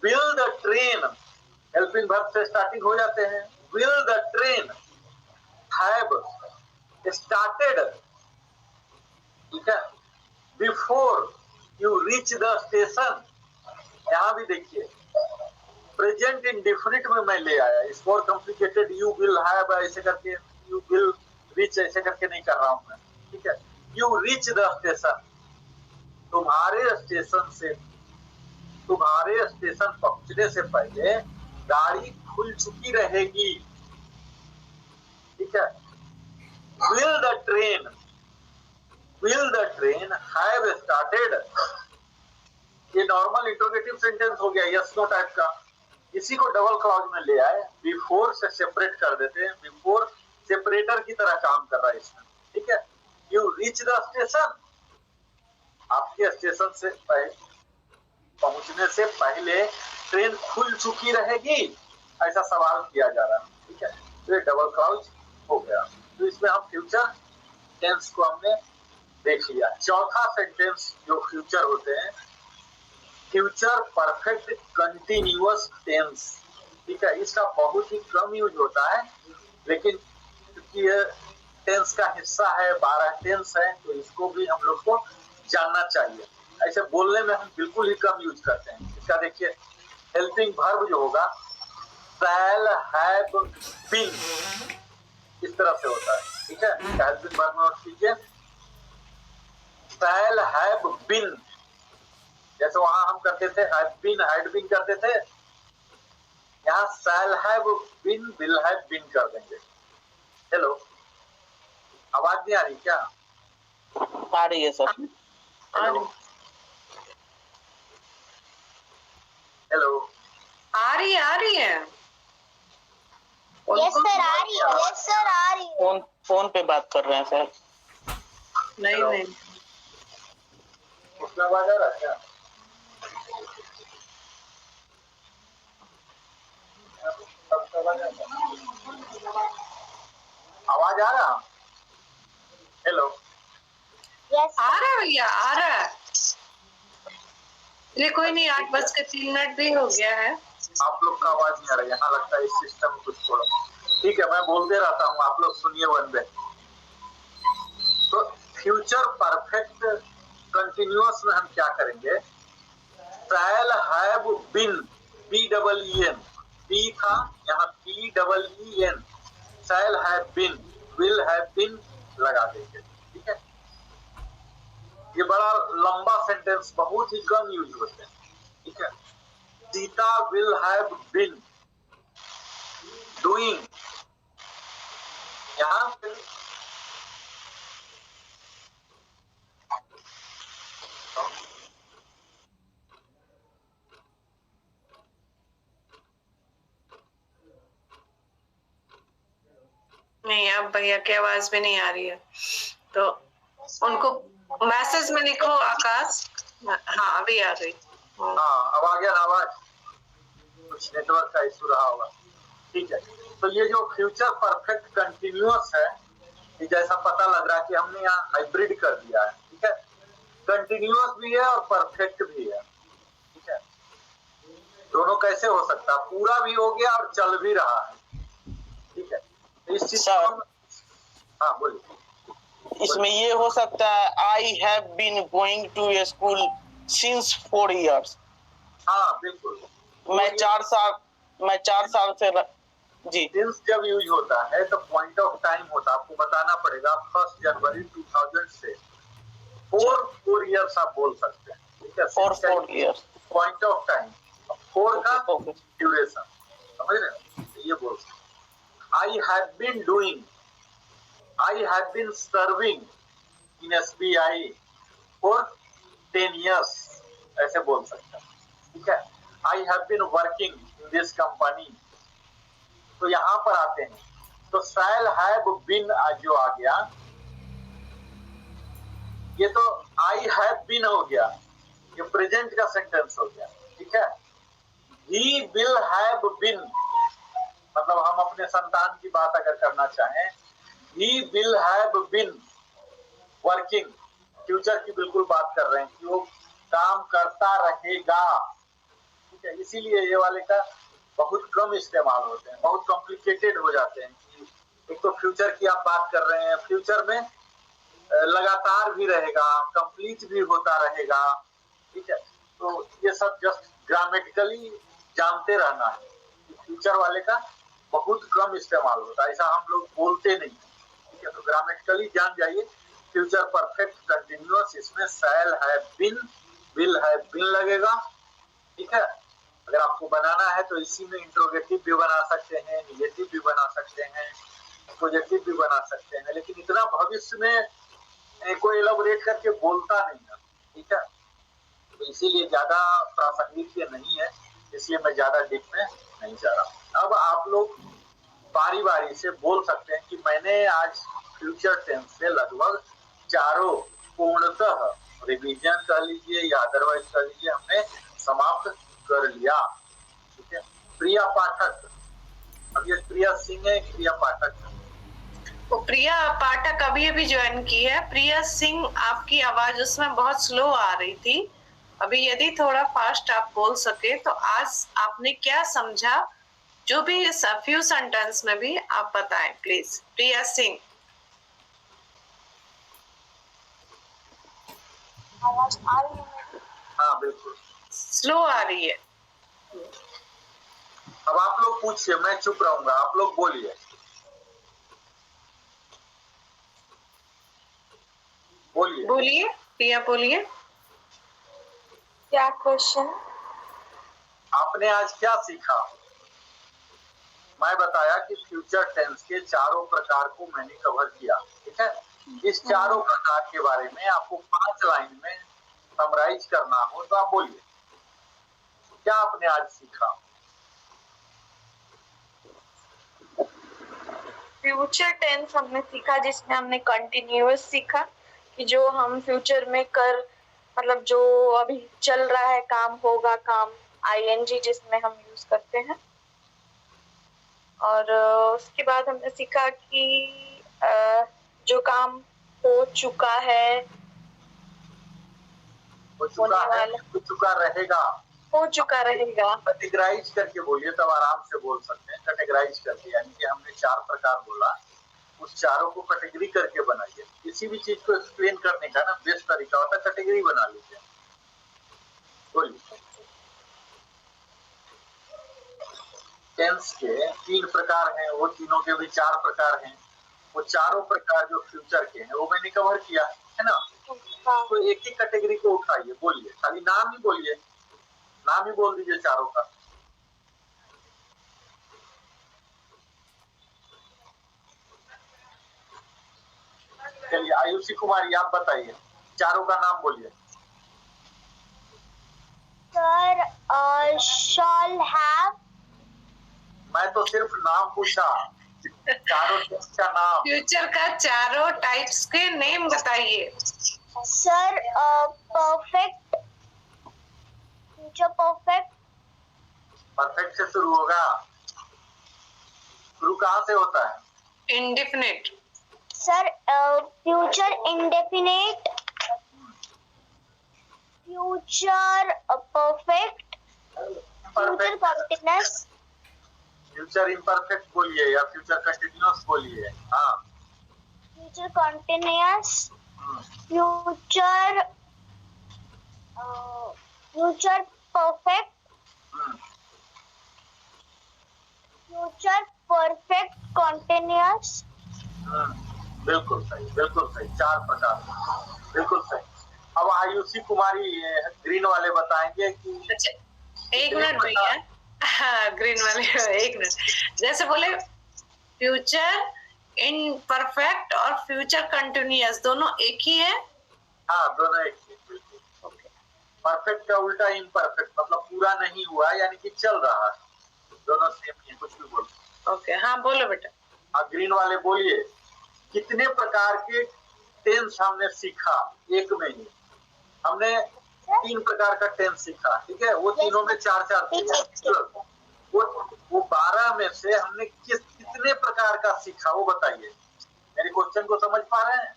Speaker 2: Will the train, helping verb से स्टार्टिंग हो जाते हैं। Will the train have started, ठीक है, before you reach the station. यहाँ भी देखिए प्रेजेंट इंडेफिनिट में मैं ले आया, इस more complicated you will have ऐसे करके, यू विल रीच ऐसे करके नहीं कर रहा हूं मैं, ठीक है। यू रीच द स्टेशन, तुम्हारे स्टेशन पहुंचने से पहले गाड़ी खुल चुकी रहेगी, ठीक है। Will the train have started, ये नॉर्मल इंट्रोगेटिव सेंटेंस हो गया, यस नो टाइप का। इसी को डबल क्लॉज में ले आए, बिफोर से सेपरेट कर देते हैं, बिफोर सेपरेटर की तरह काम कर रहा है इसमें, ठीक है। यू रीच द स्टेशन, आपके स्टेशन से पहुंचने से पहले ट्रेन खुल चुकी रहेगी, ऐसा सवाल किया जा रहा है, ठीक है। तो ये डबल क्लॉज हो गया। तो इसमें हम फ्यूचर टेंस को हमने देख लिया। चौथा सेंटेंस जो फ्यूचर होते हैं, फ्यूचर परफेक्ट कंटिन्यूअस टेंस, ठीक है। इसका बहुत ही कम यूज होता है, लेकिन क्योंकि ये टेंस का हिस्सा है, 12 टेंस है, तो इसको भी हम लोग को जानना चाहिए। ऐसे बोलने में हम बिल्कुल ही कम यूज करते हैं इसका। देखिए हेल्पिंग वर्ब जो होगा, शैल हैव बीन, इस तरह से होता है, ठीक है। हेल्पिंग वर्ब में कीजिए शैल हैव बीन, जैसे वहां हम करते थे हैड बीन करते थे, यहाँ shall have been, will have been कर देंगे। हेलो, आवाज नहीं आ रही क्या?
Speaker 3: आ रही है सर।
Speaker 2: हेलो हेलो,
Speaker 1: आ रही है।
Speaker 4: यस सर आ रही है, यस सर आ रही है।
Speaker 3: फोन पे बात कर रहे हैं सर।
Speaker 1: नहीं
Speaker 2: उसमें आवाज आ रहा है क्या? आवाज आ रहा? हेलो,
Speaker 4: यस
Speaker 1: आ रहा है भैया, आ रहा है। ये कोई नहीं, 8:03 भी हो गया है।
Speaker 2: आप लोग का आवाज नहीं आ रहा, यहाँ लगता है इस सिस्टम कुछ थोड़ा, ठीक है। मैं बोलते रहता हूँ, आप लोग सुनिए वन बे। तो फ्यूचर परफेक्ट कंटिन्यूअस में हम क्या करेंगे, shall have been, BEEN, be था यहाँ BEEN, shall have been, will have been लगा देंगे, ठीक है। ये बड़ा लंबा सेंटेंस, बहुत ही कम यूज होते हैं, ठीक है। Sita will have been doing, यहाँ
Speaker 1: नहीं, अब भैया की आवाज भी नहीं आ रही है, तो उनको मैसेज में लिखो आकाश। हाँ अभी आ गई।
Speaker 2: हाँ अब आ गया आवाज, कुछ नेटवर्क का इशू रहा होगा, ठीक है। तो ये जो फ्यूचर परफेक्ट कंटिन्यूअस है, कि जैसा पता लग रहा है कि हमने यहाँ हाइब्रिड कर दिया है, ठीक है। कंटिन्यूअस भी है और परफेक्ट भी है, ठीक है। दोनों कैसे हो सकता है, पूरा भी हो गया और चल भी रहा है, ठीक है। तो इस चीज को हम, हाँ बोलिए।
Speaker 3: इसमें ये हो सकता है I have been going to a school since 4 years।
Speaker 2: हाँ बिल्कुल,
Speaker 3: मैं 4 साल से जी।
Speaker 2: सिंस जब यूज होता है तो पॉइंट ऑफ टाइम होता है, आपको बताना पड़ेगा 1 जनवरी 2000 से 4 years आप बोल सकते हैं, ठीक है।
Speaker 3: 4 years
Speaker 2: पॉइंट ऑफ टाइम 4 का
Speaker 3: ओके
Speaker 2: ड्यूरेशन, समझ रहे हैं, ये बोल सकते। I have been doing, I have been serving in SBI for 10 years, ऐसे बोल सकते हैं, ठीक है। I have been working in this company, तो यहाँ पर आते हैं तो शैल हैव बीन जो आ गया, ये तो आई हैव बीन हो गया, ये प्रेजेंट का सेंटेंस हो गया, ठीक है। ही विल हैव बीन, मतलब हम अपने संतान की बात अगर करना चाहें, he will have been working, future की बिल्कुल बात कर रहे हैं कि वो काम करता रहेगा, ठीक है। इसीलिए ये वाले का बहुत कम इस्तेमाल होते हैं, बहुत कॉम्प्लिकेटेड हो जाते हैं कि एक तो फ्यूचर की आप बात कर रहे हैं, फ्यूचर में लगातार भी रहेगा, कंप्लीट भी होता रहेगा, ठीक है। तो ये सब जस्ट ग्रामेटिकली जानते रहना है कि फ्यूचर वाले का बहुत कम इस्तेमाल होता है, ऐसा हम लोग बोलते नहीं, ठीक है। तो ग्रामेटिकली जान जाइए, फ्यूचर परफेक्ट कंटिन्यूअस, इसमें shall have been, will have been लगेगा, ठीक है। अगर आपको बनाना है तो इसी में इंट्रोगेटिव भी बना सकते हैं, निगेटिव भी बना सकते हैं, पॉजिटिव भी बना सकते हैं, लेकिन इतना भविष्य में कोई एलाबोरेट करके बोलता नहीं है, ठीक है। तो इसीलिए ज्यादा प्रासंगिक ये नहीं है, इसलिए मैं ज्यादा डीप में नहीं जा रहा। अब आप लोग बारी बारी से बोल सकते हैं कि मैंने आज फ्यूचर टेंस से लगभग चारों पूर्णतः रिवीजन कर लीजिए या अदरवाइज कर लीजिए, हमने समाप्त कर लिया, ठीक है। प्रिया पाठक, अब ये प्रिया सिंह है, प्रिया पाठक है।
Speaker 1: वो प्रिया पाठक अभी ज्वाइन की है। प्रिया सिंह, आपकी आवाज उसमें बहुत स्लो आ रही थी, अभी यदि थोड़ा फास्ट आप बोल सके तो आज आपने क्या समझा, जो भी फ्यू सेंटेंस में भी आप बताएं प्लीज। प्रिया सिंह,
Speaker 5: आवाज आ रही है?
Speaker 2: हाँ बिल्कुल
Speaker 1: स्लो आ रही है।
Speaker 2: अब आप लोग पूछिए, मैं चुप रहूंगा, आप लोग बोलिए, बोलिए
Speaker 1: बोलिए प्रिया, बोलिए।
Speaker 5: क्या क्वेश्चन?
Speaker 2: आपने आज क्या सीखा? मैं बताया कि फ्यूचर टेंस के चारों प्रकार को मैंने कवर किया, ठीक है। इस चारों प्रकार के बारे में आपको 5 लाइन में समराइज करना हो तो आप बोलिए, क्या आपने आज सीखा?
Speaker 5: फ्यूचर टेंस हमने सीखा, जिसमें हमने कंटिन्यूअस सीखा कि जो हम फ्यूचर में कर, मतलब जो अभी चल रहा है काम, होगा काम, आईएनजी जिसमें हम यूज करते हैं। और उसके बाद हमने सीखा कि जो काम हो चुका है,
Speaker 2: हो चुका है, हो चुका रहेगा,
Speaker 5: हो चुका रहेगा।
Speaker 2: कैटेगराइज करके बोलिए, तब आराम से बोल सकते हैं। कैटेगराइज करके यानी कि हमने 4 प्रकार बोला, उस चारों को कैटेगरी करके बनाइए। किसी भी चीज को एक्सप्लेन करने का ना बेस्ट तरीका होता है कैटेगरी बना लीजिए। बोलिए। टेंस के 3 प्रकार हैं, वो तीनों के भी 4 प्रकार हैं। वो चारों प्रकार जो फ्यूचर के हैं वो मैंने कवर किया है ना। तो एक ही कैटेगरी को उठाइए, बोलिए, खाली नाम ही बोलिए, नाम ही बोल दीजिए चारों का। चलिए आयुषी कुमारी, आप बताइए, चारों का नाम बोलिए।
Speaker 4: सर, shall have,
Speaker 1: मैं तो सिर्फ नाम पूछा, चारों टाइप्स का नाम।
Speaker 7: फ्यूचर का चारों टाइप्स के नेम बताइए।
Speaker 4: Sir perfect, future perfect,
Speaker 2: perfect से शुरू होगा, शुरू कहाँ से होता है?
Speaker 7: Indefinite,
Speaker 4: sir future indefinite, future perfect, future continuous,
Speaker 2: future imperfect बोलिए या फ्यूचर कंटिन्यूअस बोलिए। हाँ,
Speaker 4: future continuous, future future perfect, future perfect continuous.
Speaker 2: बिल्कुल सही, बिल्कुल सही, 4 प्रकार, बिल्कुल सही। अब आयुषी कुमारी ग्रीन वाले बताएंगे कि
Speaker 1: अच्छा, एक मिनट भैया। हाँ, ग्रीन वाले एक मिनट। जैसे बोले फ्यूचर इनपरफेक्ट और फ्यूचर कंटिन्यूअस दोनों एक ही है?
Speaker 2: हाँ, दोनों एक ही, बिल्कुल। परफेक्ट का उल्टा इनपरफेक्ट, मतलब पूरा नहीं हुआ यानी कि चल रहा है। दोनों सेम ही है, कुछ भी बोलो।
Speaker 1: ओके, हाँ बोलो बेटा।
Speaker 2: हाँ, ग्रीन वाले बोलिए, कितने प्रकार के टेंस हमने सीखा एक में ही? हमने 3 प्रकार का टेंस सीखा, ठीक है? वो तीनों में 4-4 वो 12 में से हमने कितने प्रकार का सीखा वो बताइए। मेरे क्वेश्चन को समझ पा रहे हैं?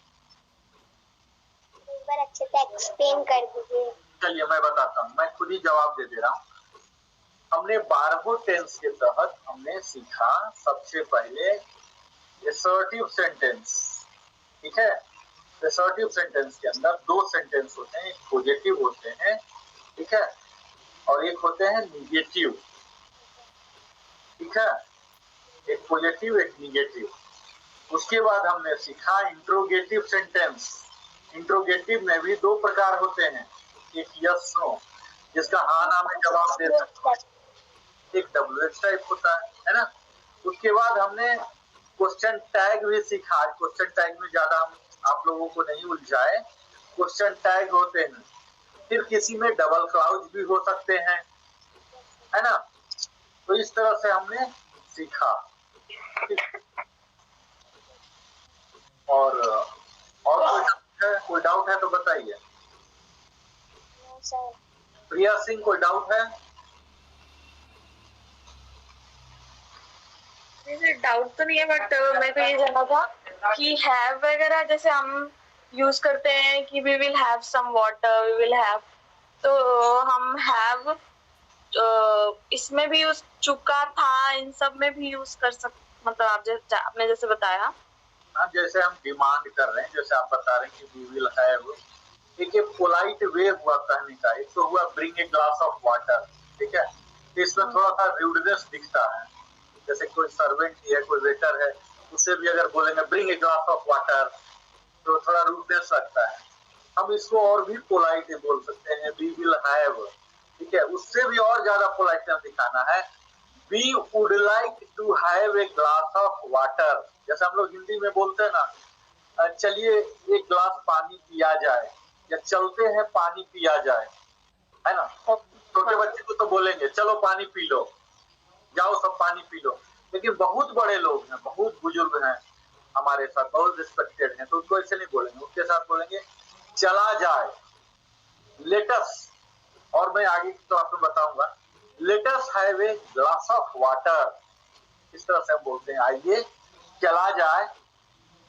Speaker 4: एक बार अच्छे से एक्सप्लेन कर दीजिए।
Speaker 2: चलिए मैं बताता हूँ, मैं खुद ही जवाब दे रहा हूँ। हमने 12 टेंस के तहत हमने सीखा सबसे पहले असर्टिव सेंटेंस, ठीक है? असर्टिव सेंटेंस के अंदर 2 सेंटेंस होते हैं, एक पॉजिटिव होते हैं, ठीक है, और एक होते हैं निगेटिव, ठीक है? एक पॉजिटिव एक निगेटिव। उसके बाद हमने सीखा इंट्रोगेटिव सेंटेंस। इंट्रोगेटिव में भी 2 प्रकार होते हैं, एक यस नो जिसका हाँ ना में जवाब दे सकते हैं, एक WH टाइप होता है ना? उसके बाद हमने क्वेश्चन टैग भी सीखा। आज क्वेश्चन टैग में ज्यादा हम आप लोगों को नहीं उलझाए। क्वेश्चन टैग होते हैं, फिर किसी में डबल क्लाउज भी हो सकते हैं, है ना? तो इस तरह से हमने सीखा। और कोई डाउट है तो बताइए। प्रिया सिंह, कोई डाउट है?
Speaker 5: डाउट तो नहीं है, बट मेरे को ये जानना था कि हैव वगैरह जैसे हम यूज करते हैं कि we will have some water, we will have, तो हम हैव इसमें भी यूज, चुका था, इन सब में भी यूज कर सकते, मतलब आपने जैसे बताया।
Speaker 2: हाँ, जैसे हम डिमांड कर रहे हैं, जैसे आप बता रहे हैं कि वी विल हैव, एक पोलाइट वे हुआ कहने का। एक तो हुआ bring a glass of water, ठीक है? इसमें थोड़ा सा रूडनेस दिखता है, जैसे कोई सर्वेंट है, कोई वेटर है, उससे भी अगर बोलेंगे bring a glass of water तो थोड़ा रूडनेस लगता है। हम इसको और भी पोलाइट बोल सकते हैं, वी विल हैव, ठीक है? उससे भी और ज्यादा पोलाइटनेस दिखाना है, we would like to have a glass of water. जैसे हम लोग हिंदी में बोलते हैं ना, चलिए एक ग्लास पानी पिया जाए, या चलते हैं पानी पिया जाए, है ना? छोटे बच्चे को तो बोलेंगे चलो पानी पी लो, जाओ सब पानी पी लो। लेकिन बहुत बड़े लोग हैं, बहुत बुजुर्ग हैं हमारे साथ, बहुत रिस्पेक्टेड हैं, तो उनको ऐसे नहीं बोलेंगे, उनके साथ बोलेंगे चला जाए, लेटस। और मैं आगे की क्लास में बताऊंगा, let's have a glass of water, इस तरह से हम बोलते हैं आइए चला जाए,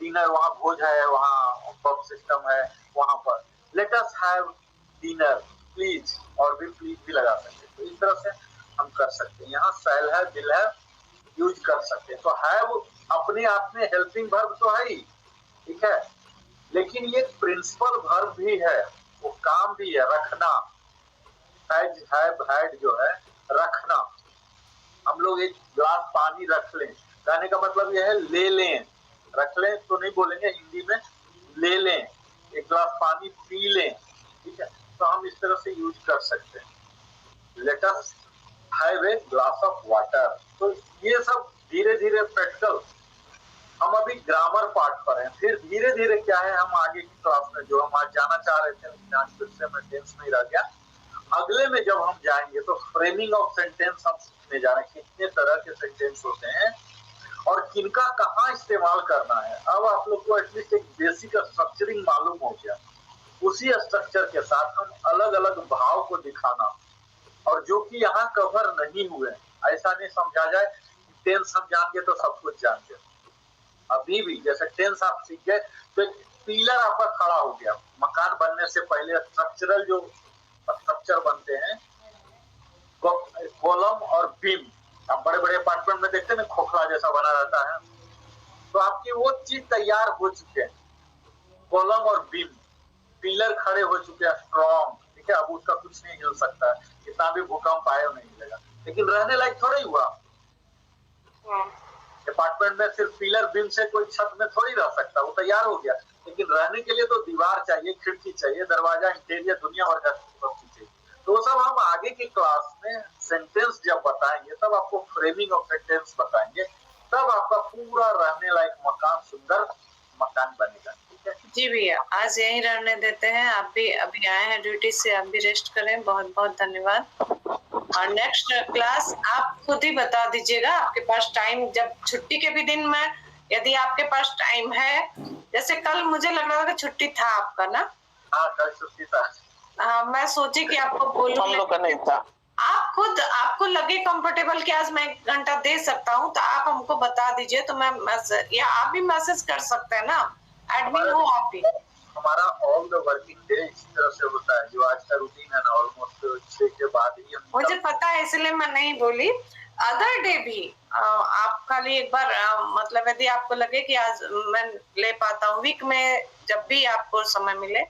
Speaker 2: डिनर, वहाँ भोज है, वहाँ पब सिस्टम है, वहां पर लेटस हैव डिनर प्लीज, और भी प्लीज भी लगा सकते हैं। तो इस तरह से हम कर सकते हैं। यहाँ शैल है, विल है यूज कर सकते हैं। तो हैव अपने आप में हेल्पिंग वर्ब तो है ही, ठीक है, लेकिन ये प्रिंसिपल वर्ब भी है, वो काम भी है, रखना। हैज, हैव, हैड जो है रखना। हम लोग एक ग्लास पानी रख लें, कहने का मतलब यह है ले लें, रख लें तो नहीं बोलेंगे हिंदी में, ले लें, एक ग्लास पानी पी लें, ठीक है? तो हम इस तरह से यूज कर सकते हैं, let us have a glass of water. तो ये सब धीरे धीरे प्रैक्टिकल, हम अभी ग्रामर पार्ट पर हैं, फिर धीरे धीरे क्या है हम आगे की क्लास में, जो हम आज जाना चाह रहे थे लेकिन आज फिर से मैं टेंस नहीं रह गया, अगले में जब हम जाएंगे तो फ्रेमिंग ऑफ सेंटेंस हम सीखने जा रहे हैं, कितने तरह के सेंटेंस होते हैं और किनका कहाँ इस्तेमाल करना है। अब आप लोग को एटलीस्ट एक बेसिक स्ट्रक्चरिंग मालूम हो गया, उसी स्ट्रक्चर के साथ हम अलग अलग भाव को दिखाना, और जो कि यहाँ कवर नहीं हुए, ऐसा नहीं समझा जाए टेंस हम जान गए तो सब कुछ जान गए, अभी भी जैसे टेंस आप सीख गए तो एक पिलर आपका खड़ा हो गया। मकान बनने से पहले स्ट्रक्चरल जो स्ट्रक्चर बनते हैं, कॉलम और बीम, आप बड़े बड़े अपार्टमेंट में देखते हैं ना, खोखला जैसा बना रहता है, तो आपकी वो चीज तैयार हो चुके हैं, कॉलम और बीम, पिलर खड़े हो चुके हैं स्ट्रॉन्ग, ठीक है। अब उसका कुछ नहीं हिल सकता है, कितना भी भूकंप आए नहीं हिलेगा। लेकिन रहने लायक थोड़ा ही हुआ। अपार्टमेंट में सिर्फ पिलर बीम से कोई छत में थोड़ी रह सकता, वो तैयार हो गया। लेकिन रहने के लिए तो दीवार चाहिए, खिड़की चाहिए, दरवाजा, इंटीरियर, दुनिया भर का चीज चाहिए। तो सब हम आगे की क्लास में सेंटेंस जब बताएंगे, तब आपको फ्रेमिंग ऑफ सेंटेंस बताएंगे, तब आपका पूरा रहने लायक मकान, सुंदर मकान बनेगा, ठीक है।
Speaker 1: जी भैया, आज यहीं रहने देते हैं। आप भी अभी आए हैं ड्यूटी से, आप भी रेस्ट करें। बहुत बहुत धन्यवाद। और नेक्स्ट क्लास आप खुद ही बता दीजिएगा, आपके पास टाइम, जब छुट्टी के भी दिन में यदि आपके पास टाइम है। जैसे कल मुझे लग रहा था कि छुट्टी था आपका ना?
Speaker 2: हाँ, कल छुट्टी था।
Speaker 1: हाँ, मैं सोची कि आपको बोलूं,
Speaker 3: हम लोग का नहीं था।
Speaker 1: आप खुद आपको लगे कंफर्टेबल कि आज मैं 1 घंटा दे सकता हूँ, तो आप हमको बता दीजिए, तो मैं मैसेज, या आप भी मैसेज कर सकते हैं ना, एडमिन हो आप भी।
Speaker 2: हमारा ऑल द वर्किंग डे इस तरह से होता है, जो आज का रूटीन है ना, ऑलमोस्ट 6 के बाद ही हम,
Speaker 1: मुझे पता है, इसलिए मैं नहीं बोली। अदर डे भी आप खाली एक बार मतलब यदि आपको लगे कि आज मैं ले पाता हूँ, वीक में जब भी आपको समय मिले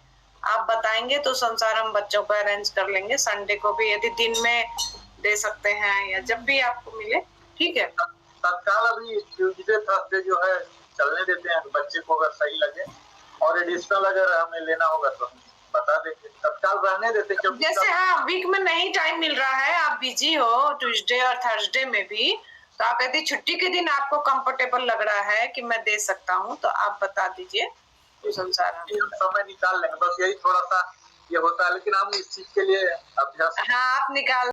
Speaker 1: आप बताएंगे, तो संसार हम बच्चों को अरेंज कर लेंगे। संडे को भी यदि दिन में दे सकते हैं, या जब भी आपको मिले, ठीक है।
Speaker 2: तत्काल अभी ट्यूजडे थर्सडे जो है चलने देते हैं, बच्चे को अगर सही लगे, और एडिशनल अगर हमें लेना होगा तो हम बता देंगे, तत्काल रहने देते। क्योंकि
Speaker 1: जैसे हाँ, वीक में नहीं टाइम मिल रहा है, आप बिजी हो ट्यूसडे और थर्सडे में भी, तो आप यदि छुट्टी के दिन आपको कंफर्टेबल लग रहा है कि मैं दे सकता हूँ, तो आप बता दीजिए, तो संसार हम
Speaker 2: समय निकाल लेंगे। बस यही थोड़ा सा ये होता है, लेकिन हम इस चीज के लिए अभ्यास,
Speaker 1: हाँ, आप निकाल